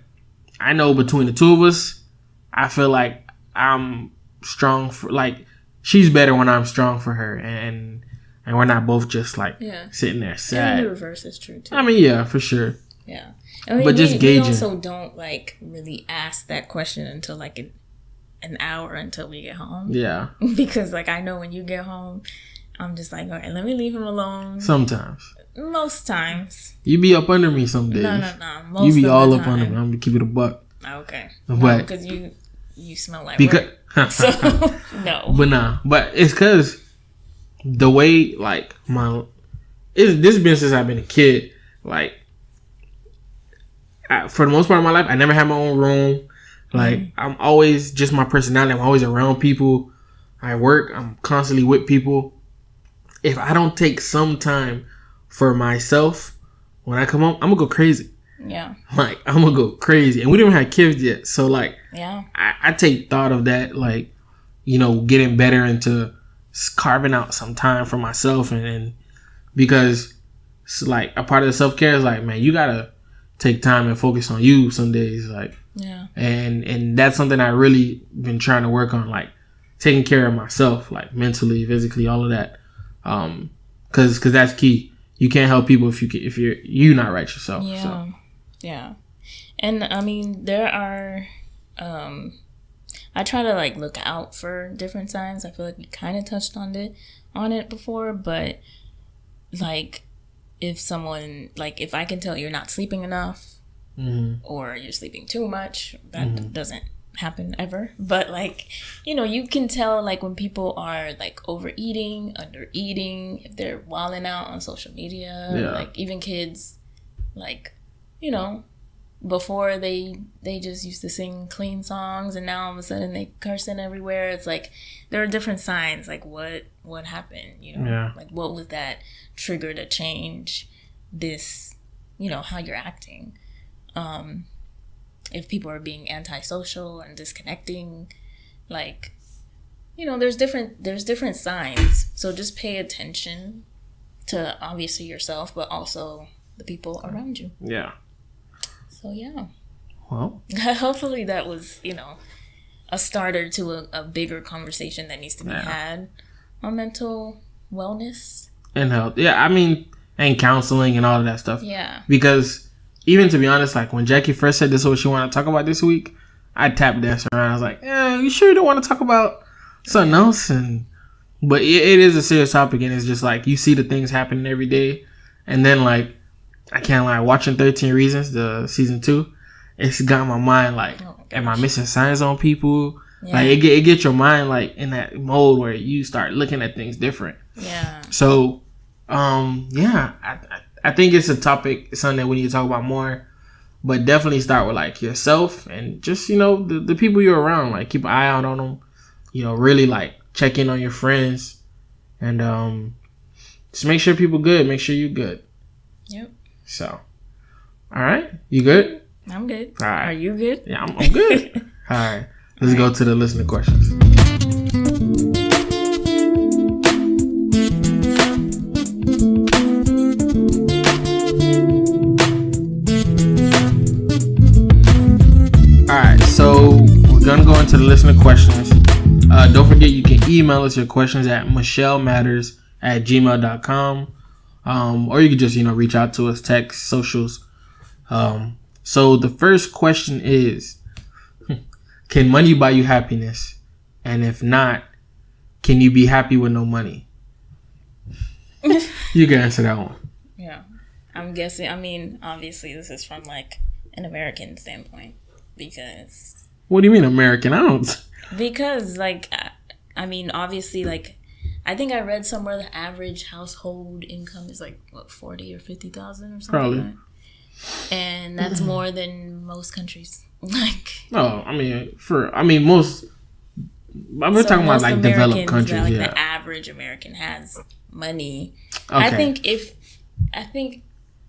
[SPEAKER 2] I know between the two of us, I feel like I'm strong for, like, she's better when I'm strong for her, and we're not both just like sitting there sad.
[SPEAKER 3] And the reverse is true too.
[SPEAKER 2] I mean, yeah, for sure.
[SPEAKER 3] Yeah, I mean,
[SPEAKER 2] but just gauging.
[SPEAKER 3] We also don't like really ask that question until like an hour until we get home.
[SPEAKER 2] Yeah,
[SPEAKER 3] because like I know when you get home, I'm just like, all right, let me leave him alone.
[SPEAKER 2] Sometimes.
[SPEAKER 3] Most times.
[SPEAKER 2] You be up under me some days.
[SPEAKER 3] No. Most
[SPEAKER 2] you be
[SPEAKER 3] of
[SPEAKER 2] all
[SPEAKER 3] the
[SPEAKER 2] up
[SPEAKER 3] time.
[SPEAKER 2] under me. I'm gonna keep it a buck.
[SPEAKER 3] Okay.
[SPEAKER 2] But
[SPEAKER 3] because you smell like work. So no.
[SPEAKER 2] But nah. But it's because the way like this been since I've been a kid. Like for the most part of my life, I never had my own room. Like I'm always just my personality. I'm always around people. I work. I'm constantly with people. If I don't take some time for myself when I come home, I'm gonna go crazy.
[SPEAKER 3] Yeah.
[SPEAKER 2] Like I'm gonna go crazy, and we don't even have kids yet. So like, I take thought of that, like, getting better into carving out some time for myself, and because it's like a part of the self-care is like, man, you gotta take time and focus on you some days, like, and that's something I really been trying to work on, like taking care of myself, like mentally, physically, all of that, because that's key. You can't help people if you're not right yourself.
[SPEAKER 3] Yeah.
[SPEAKER 2] So.
[SPEAKER 3] Yeah. And I mean, there are, I try to like look out for different signs. I feel like we kind of touched on it before, but like if someone, like if I can tell you're not sleeping enough or you're sleeping too much, that doesn't happen ever, but like, you know, you can tell like when people are like overeating, undereating, if they're wilding out on social media, like even kids, like, you know, before they just used to sing clean songs, and now all of a sudden they cursing everywhere. It's like there are different signs, like what happened, you know, like what was that trigger to change this, you know, how you're acting. If people are being antisocial and disconnecting, like, you know, there's different signs. So just pay attention to obviously yourself, but also the people around you.
[SPEAKER 2] Yeah.
[SPEAKER 3] So yeah.
[SPEAKER 2] Well,
[SPEAKER 3] hopefully that was, you know, a starter to a bigger conversation that needs to be had on mental wellness
[SPEAKER 2] and health. Yeah, I mean, and counseling and all of that stuff.
[SPEAKER 3] Yeah.
[SPEAKER 2] Because even to be honest, like when Jackie first said this is what she wanted to talk about this week, I tapped danced around. I was like, you sure you don't want to talk about something else? But it is a serious topic, and it's just like you see the things happening every day. And then like, I can't lie, watching 13 Reasons, the season 2, it's got my mind like, am I missing signs on people? Yeah. Like it gets your mind like in that mode where you start looking at things different.
[SPEAKER 3] Yeah.
[SPEAKER 2] So, I think it's a topic, it's something that we need to talk about more, but definitely start with like yourself and just, you know, the people you're around, like keep an eye out on them, you know, really like check in on your friends and just make sure people good, make sure you're good.
[SPEAKER 3] Yep.
[SPEAKER 2] So, all right, you good?
[SPEAKER 3] I'm good.
[SPEAKER 2] All right.
[SPEAKER 3] Are you good?
[SPEAKER 2] Yeah, I'm good. All right, let's go to the listener questions. Alright, so we're gonna go into the listener questions. Don't forget you can email us your questions at michelmatters@gmail.com. Or you can just, you know, reach out to us, text, socials. So the first question is, can money buy you happiness? And if not, can you be happy with no money? You can answer that one.
[SPEAKER 3] Yeah. I'm guessing, I mean, obviously this is from like an American standpoint. Because
[SPEAKER 2] what do you mean American? I don't.
[SPEAKER 3] Because like, I mean, obviously, like, I think I read somewhere the average household income is like what 40 or 50,000 or something.
[SPEAKER 2] Probably.
[SPEAKER 3] Like that. And that's more than most countries. Like.
[SPEAKER 2] Oh, most. We're talking about like developed countries.
[SPEAKER 3] That, like,
[SPEAKER 2] yeah.
[SPEAKER 3] the average American has money.
[SPEAKER 2] Okay.
[SPEAKER 3] I think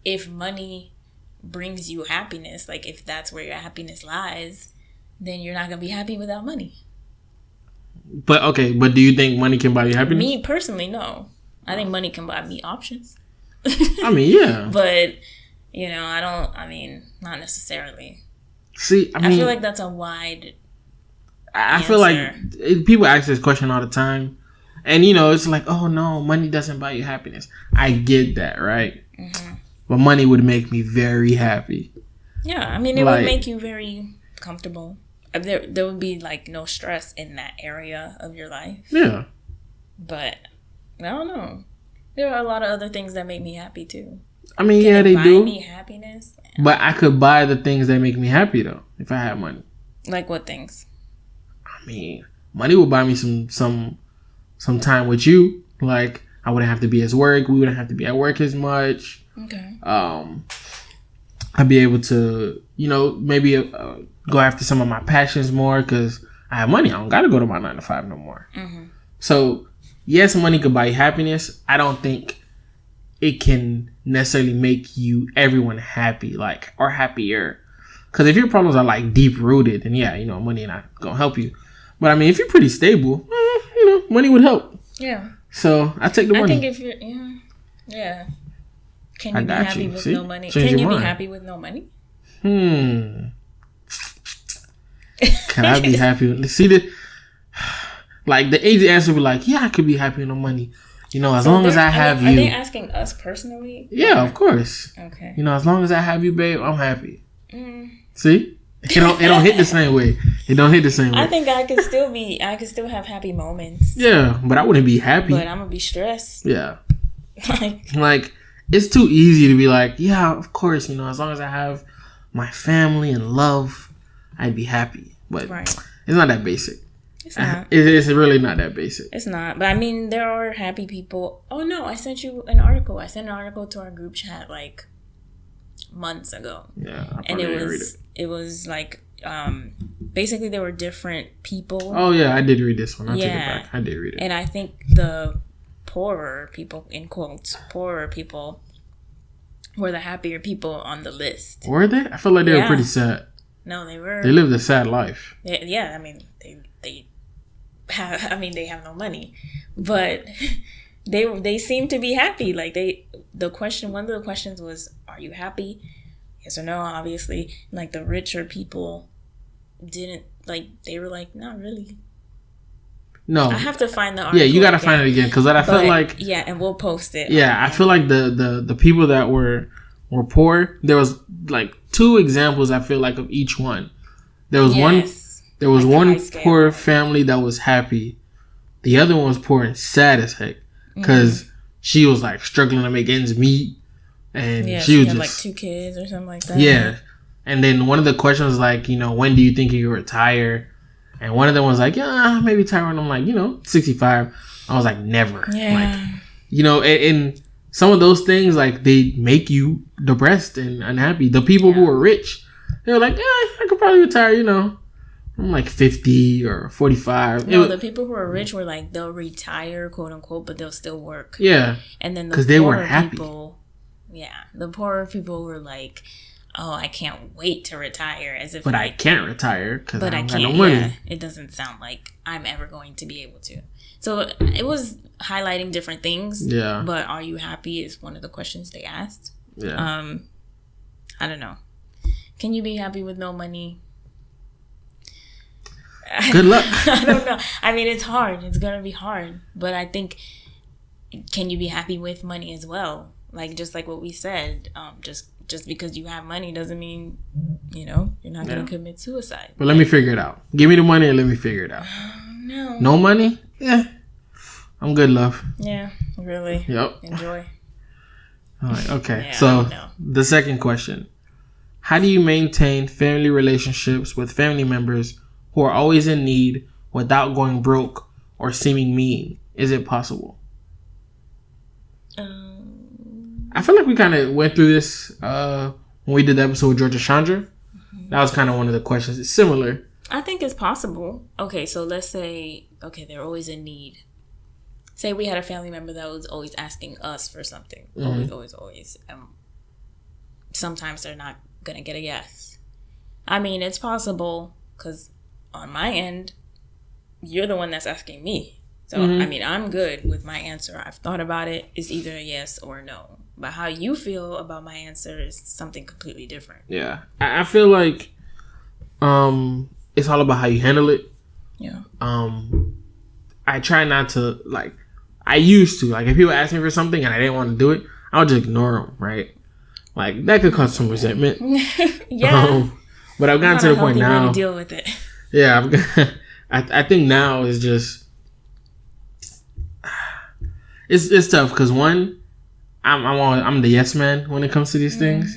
[SPEAKER 3] if money brings you happiness, like if that's where your happiness lies, then you're not gonna be happy without money.
[SPEAKER 2] But do you think money can buy you happiness?
[SPEAKER 3] Me personally, no. I think money can buy me options.
[SPEAKER 2] I mean, yeah.
[SPEAKER 3] But you know, not necessarily.
[SPEAKER 2] See, I
[SPEAKER 3] feel like that's a wide
[SPEAKER 2] I
[SPEAKER 3] answer.
[SPEAKER 2] feel like people ask this question all the time, and you know, it's like, oh no, money doesn't buy you happiness. I get that, right? Mm-hmm. But money would make me very happy.
[SPEAKER 3] Yeah, I mean, it would make you very comfortable. There would be like no stress in that area of your life.
[SPEAKER 2] Yeah.
[SPEAKER 3] But I don't know. There are a lot of other things that make me happy too.
[SPEAKER 2] I mean,
[SPEAKER 3] Can
[SPEAKER 2] they do.
[SPEAKER 3] Buy me happiness.
[SPEAKER 2] But I could buy the things that make me happy though, if I had money.
[SPEAKER 3] Like what things?
[SPEAKER 2] I mean, money would buy me some time with you. Like I wouldn't have to be at work. We wouldn't have to be at work as much.
[SPEAKER 3] Okay.
[SPEAKER 2] I'd be able to, you know, maybe go after some of my passions more because I have money. I don't got to go to my 9 to 5 no more. Mm-hmm. So, yes, money could buy you happiness. I don't think it can necessarily make everyone happy, like, or happier. Because if your problems are like deep rooted, then yeah, you know, money not gonna help you. But I mean, if you're pretty stable, you know, money would help.
[SPEAKER 3] Yeah.
[SPEAKER 2] So I take the money.
[SPEAKER 3] I think if you're, yeah. Can you be happy with no money? Can you be happy with no money?
[SPEAKER 2] Can I be happy with? See the like the easy answer would be like, yeah, I could be happy with no money. You know, as long as I have you.
[SPEAKER 3] Are they asking us personally?
[SPEAKER 2] Yeah, of course.
[SPEAKER 3] Okay.
[SPEAKER 2] You know, as long as I have you, babe, I'm happy. See, it don't hit the same way. It don't hit the same way.
[SPEAKER 3] I think I could still have happy moments.
[SPEAKER 2] Yeah, but I wouldn't be happy.
[SPEAKER 3] But I'm gonna be stressed.
[SPEAKER 2] Yeah. like it's too easy to be like, yeah, of course, you know, as long as I have my family and love, I'd be happy. But it's not that basic.
[SPEAKER 3] It's not.
[SPEAKER 2] It's really not that basic.
[SPEAKER 3] It's not. But I mean, there are happy people. Oh no, I sent you an article. I sent an article to our group chat like months ago.
[SPEAKER 2] Yeah,
[SPEAKER 3] and it was like basically there were different people.
[SPEAKER 2] Oh yeah, I did read this one. I take it back. I did read it.
[SPEAKER 3] And I think the poorer people, in quotes, poorer people were the happier people on the list.
[SPEAKER 2] Were they? I feel like they were pretty sad.
[SPEAKER 3] No, they were.
[SPEAKER 2] They lived a sad life.
[SPEAKER 3] Yeah, I mean, they have no money, but they seem to be happy. Like one of the questions was, "Are you happy?" Yes or no. Obviously, like the richer people didn't like. They were like, "Not really."
[SPEAKER 2] No,
[SPEAKER 3] I have to find the article.
[SPEAKER 2] Yeah, you gotta find it again because I felt like
[SPEAKER 3] and we'll post it.
[SPEAKER 2] Yeah, I feel like the people that were poor. There was like 2 examples. I feel like of each one. There was one. There was one poor family that was happy. The other one was poor and sad as heck because she was like struggling to make ends meet, and she was
[SPEAKER 3] had
[SPEAKER 2] just
[SPEAKER 3] like 2 kids or something like that.
[SPEAKER 2] Yeah, and then one of the questions was like, when do you think you retire? And one of them was like, yeah, maybe retire when I'm like, 65. I was like, never.
[SPEAKER 3] Yeah.
[SPEAKER 2] Like, and some of those things, like, they make you depressed and unhappy. The people who are rich, they were like, I could probably retire, I'm like 50 or 45.
[SPEAKER 3] No, the people who are rich were like, they'll retire, quote unquote, but they'll still work.
[SPEAKER 2] Yeah.
[SPEAKER 3] And then
[SPEAKER 2] because they were happy.
[SPEAKER 3] People, the poorer people were like, oh, I can't wait to retire. But
[SPEAKER 2] I can't retire because I don't got no
[SPEAKER 3] money.
[SPEAKER 2] money.
[SPEAKER 3] Yeah, it doesn't sound like I'm ever going to be able to. So it was highlighting different things.
[SPEAKER 2] Yeah.
[SPEAKER 3] But are you happy is one of the questions they asked.
[SPEAKER 2] Yeah.
[SPEAKER 3] I don't know. Can you be happy with no money?
[SPEAKER 2] Good luck.
[SPEAKER 3] I don't know. I mean, it's hard. It's going to be hard. But I think, can you be happy with money as well? Like, just like what we said, just because you have money doesn't mean, you're not going to commit suicide.
[SPEAKER 2] But let me figure it out. Give me the money and let me figure it out.
[SPEAKER 3] No.
[SPEAKER 2] No money? Yeah. I'm good, love.
[SPEAKER 3] Yeah, really.
[SPEAKER 2] Yep.
[SPEAKER 3] Enjoy.
[SPEAKER 2] All right, okay. So, the second question. How do you maintain family relationships with family members who are always in need without going broke or seeming mean? Is it possible? I feel like we kind of went through this when we did the episode with Georgia Chandra. Mm-hmm. That was kind of one of the questions. It's similar.
[SPEAKER 3] I think it's possible. Okay, so let's say, they're always in need. Say we had a family member that was always asking us for something. Mm-hmm. Always. Sometimes they're not going to get a yes. I mean, it's possible because on my end, you're the one that's asking me. So, I mean, I'm good with my answer. I've thought about it. It's either a yes or a no. But how you feel about my answer is something completely different.
[SPEAKER 2] Yeah. I feel like it's all about how you handle it.
[SPEAKER 3] Yeah.
[SPEAKER 2] I try not to, I used to. Like, if people ask me for something and I didn't want to do it, I would just ignore them, right? Like, that could cause some resentment.
[SPEAKER 3] Yeah.
[SPEAKER 2] But I've gotten to the point now.
[SPEAKER 3] Way to deal with it.
[SPEAKER 2] Yeah. I think now is just... It's tough because one, I'm the yes man when it comes to these things,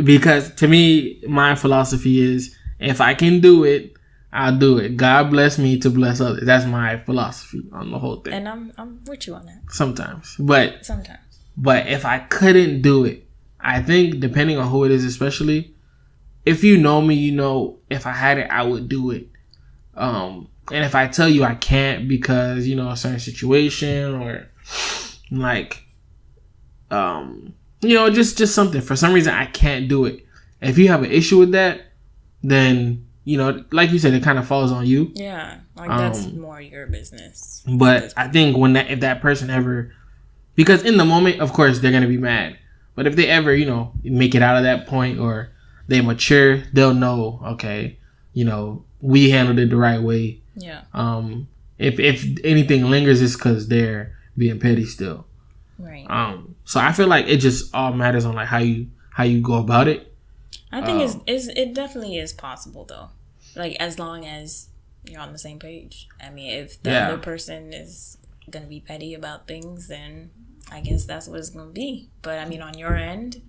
[SPEAKER 2] because to me my philosophy is if I can do it, I'll do it. God bless me to bless others. That's my philosophy on the whole thing.
[SPEAKER 3] And I'm with you on that.
[SPEAKER 2] Sometimes, but if I couldn't do it, I think depending on who it is, especially if you know me, if I had it, I would do it. And if I tell you I can't because, a certain situation or just something, for some reason I can't do it. If you have an issue with that, then, like you said, it kind of falls on you.
[SPEAKER 3] Yeah. That's more your business.
[SPEAKER 2] But I think if that person ever, because in the moment, of course, they're going to be mad. But if they ever, make it out of that point or they mature, they'll know, okay, we handled it the right way.
[SPEAKER 3] Yeah.
[SPEAKER 2] If anything lingers, it's because they're being petty still.
[SPEAKER 3] Right.
[SPEAKER 2] So I feel like it just all matters on how you go about it.
[SPEAKER 3] I think it definitely is possible though. As long as you're on the same page. I mean, if the other person is gonna be petty about things, then I guess that's what it's gonna be. But I mean, on your end,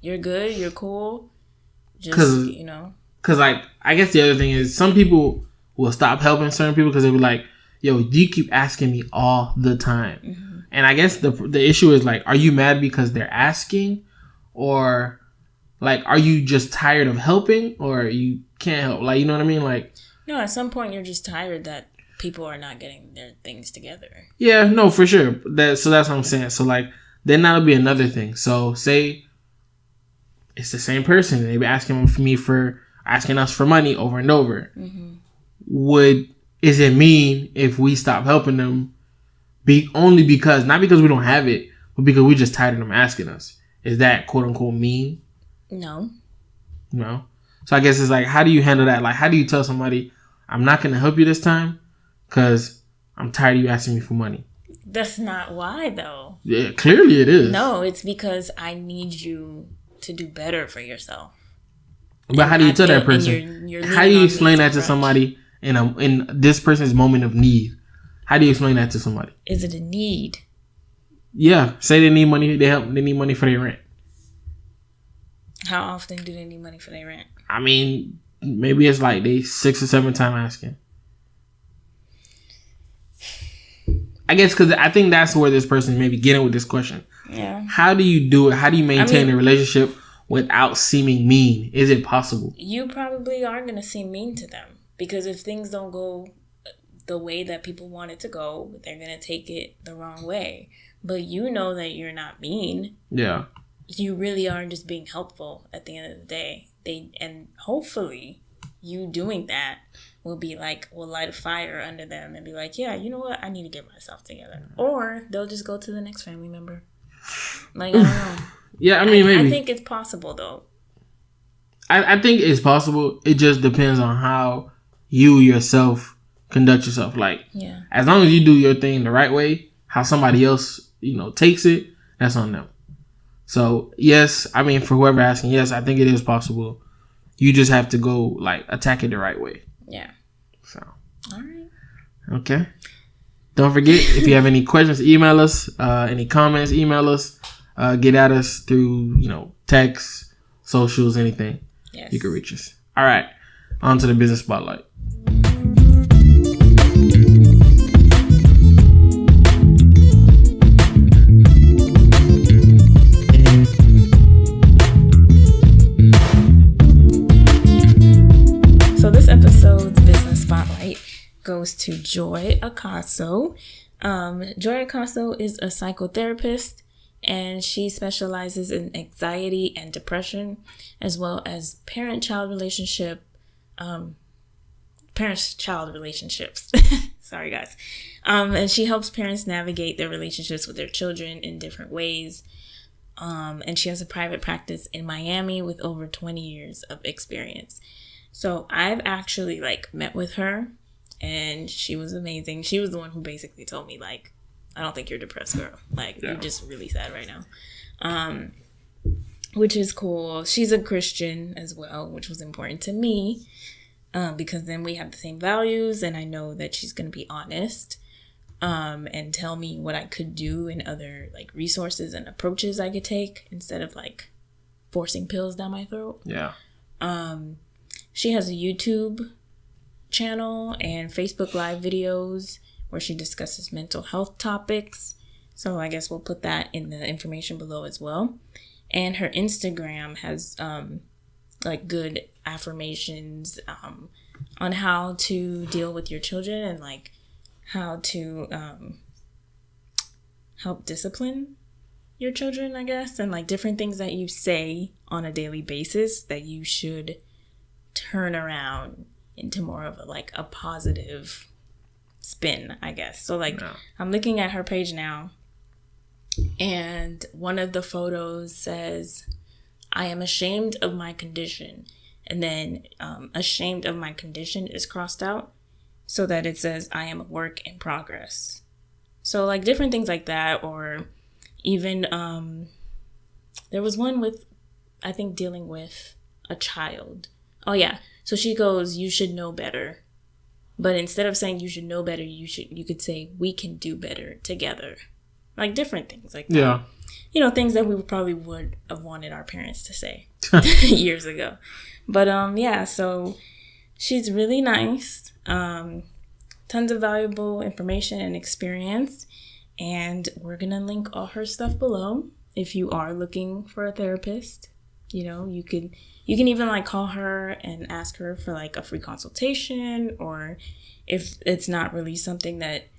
[SPEAKER 3] you're good. You're cool. Just
[SPEAKER 2] Because, like, I guess the other thing is some people will stop helping certain people because they'll be like, yo, you keep asking me all the time. Mm-hmm. And I guess the issue is, like, are you mad because they're asking? Or, like, are you just tired of helping? Or you can't help? Like, you know what I mean? Like,
[SPEAKER 3] no, at some point you're just tired that people are not getting their things together.
[SPEAKER 2] Yeah, no, for sure. So that's what I'm saying. So, like, then that'll be another thing. So, say it's the same person. They be asking us for money over and over. Mm-hmm. Is it mean if we stop helping them not because we don't have it, but because we're just tired of them asking us? Is that quote unquote mean?
[SPEAKER 3] No.
[SPEAKER 2] So I guess it's like, how do you handle that? Like, how do you tell somebody, I'm not going to help you this time because I'm tired of you asking me for money? That's
[SPEAKER 3] not why, though.
[SPEAKER 2] Yeah, clearly it is.
[SPEAKER 3] No, it's because I need you to do better for yourself.
[SPEAKER 2] But how do you tell that person? How do you explain that to somebody in this person's moment of need? How do you explain that to somebody?
[SPEAKER 3] Is it a need?
[SPEAKER 2] Yeah. Say they need money. They need money for their rent.
[SPEAKER 3] How often do they need money for their rent?
[SPEAKER 2] I mean, maybe it's like they 6 or 7 times asking. I guess because I think that's where this person may be getting with this question.
[SPEAKER 3] Yeah.
[SPEAKER 2] How do you do it? How do you maintain a relationship without seeming mean? Is it possible?
[SPEAKER 3] You probably are going to seem mean to them because if things don't go the way that people want it to go, they're going to take it the wrong way. But you know that you're not mean.
[SPEAKER 2] Yeah.
[SPEAKER 3] You really are just being helpful at the end of the day. And hopefully you doing that will light a fire under them and be like, yeah, you know what? I need to get myself together. Or they'll just go to the next family member. Like, I don't know.
[SPEAKER 2] Yeah, I mean, maybe.
[SPEAKER 3] I think it's possible, though.
[SPEAKER 2] I think it's possible. It just depends on how you yourself conduct yourself. Like, as long as you do your thing the right way, how somebody else, takes it, that's on them. So, yes, I mean, for whoever asking, yes, I think it is possible. You just have to go, attack it the right way.
[SPEAKER 3] Yeah.
[SPEAKER 2] So.
[SPEAKER 3] All right.
[SPEAKER 2] Okay. Don't forget, if you have any questions, email us. Any comments, email us. Get at us through, text, socials, anything.
[SPEAKER 3] Yes.
[SPEAKER 2] You can reach us. All right. On to the business spotlight.
[SPEAKER 3] So this episode's business spotlight goes to Joy Acaso. Joy Acaso is a psychotherapist, and she specializes in anxiety and depression, as well as parent-child relationships. Sorry, guys. And she helps parents navigate their relationships with their children in different ways. And she has a private practice in Miami with over 20 years of experience. So I've actually met with her, and she was amazing. She was the one who basically told me I don't think you're depressed, girl. You're just really sad right now. Which is cool. She's a Christian as well, which was important to me, because then we have the same values, and I know that she's going to be honest, and tell me what I could do and other resources and approaches I could take instead of forcing pills down my throat.
[SPEAKER 2] Yeah.
[SPEAKER 3] She has a YouTube channel and Facebook Live videos where she discusses mental health topics. So I guess we'll put that in the information below as well. And her Instagram has good affirmations on how to deal with your children and how to help discipline your children, I guess, and different things that you say on a daily basis that you should turn around into more of a positive spin, I guess. So I'm looking at her page now, and one of the photos says, I am ashamed of my condition, and then ashamed of my condition is crossed out so that it says I am a work in progress. So different things like that, or even there was one with, I think, dealing with a child. Oh yeah, so she goes, you should know better. But instead of saying you should know better, you could say we can do better together. Like different things like that.
[SPEAKER 2] Yeah.
[SPEAKER 3] You know, things that we probably would have wanted our parents to say years ago. But yeah, so she's really nice. Tons of valuable information and experience. And we're going to link all her stuff below. If you are looking for a therapist, you know, you can even like call her and ask her for like a free consultation, or if it's not really something that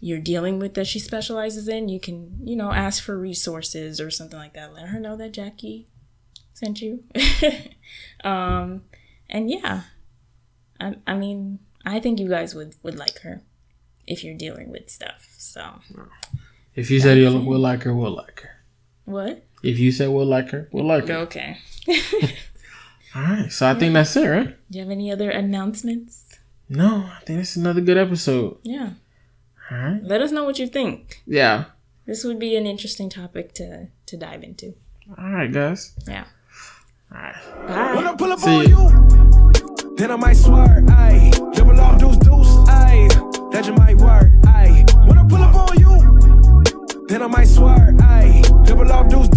[SPEAKER 3] you're dealing with that she specializes in, you can, you know, ask for resources or something like that. Let her know that Jackie sent you. And yeah, I mean, I think you guys would like her if you're dealing with stuff. So
[SPEAKER 2] if you said we'll like her, we'll like her.
[SPEAKER 3] What?
[SPEAKER 2] If you said we'll like her, we'll like her.
[SPEAKER 3] Okay.
[SPEAKER 2] All right. So I think that's it, right?
[SPEAKER 3] Do you have any other announcements?
[SPEAKER 2] No, I think this is another good episode.
[SPEAKER 3] Yeah.
[SPEAKER 2] All right.
[SPEAKER 3] Let us know what you think.
[SPEAKER 2] Yeah.
[SPEAKER 3] This would be an interesting topic to dive into.
[SPEAKER 2] All right, guys.
[SPEAKER 3] Yeah.
[SPEAKER 2] All right.
[SPEAKER 3] Bye.
[SPEAKER 1] When I pull up on you, then I might swear, ayy. Double off deuce, ayy. That you might work, ayy. When I pull up on you, then I might swear, ayy. Double off deuce,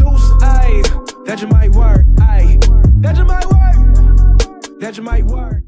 [SPEAKER 1] ayy. That you might work, ayy. That you might work. That you might work.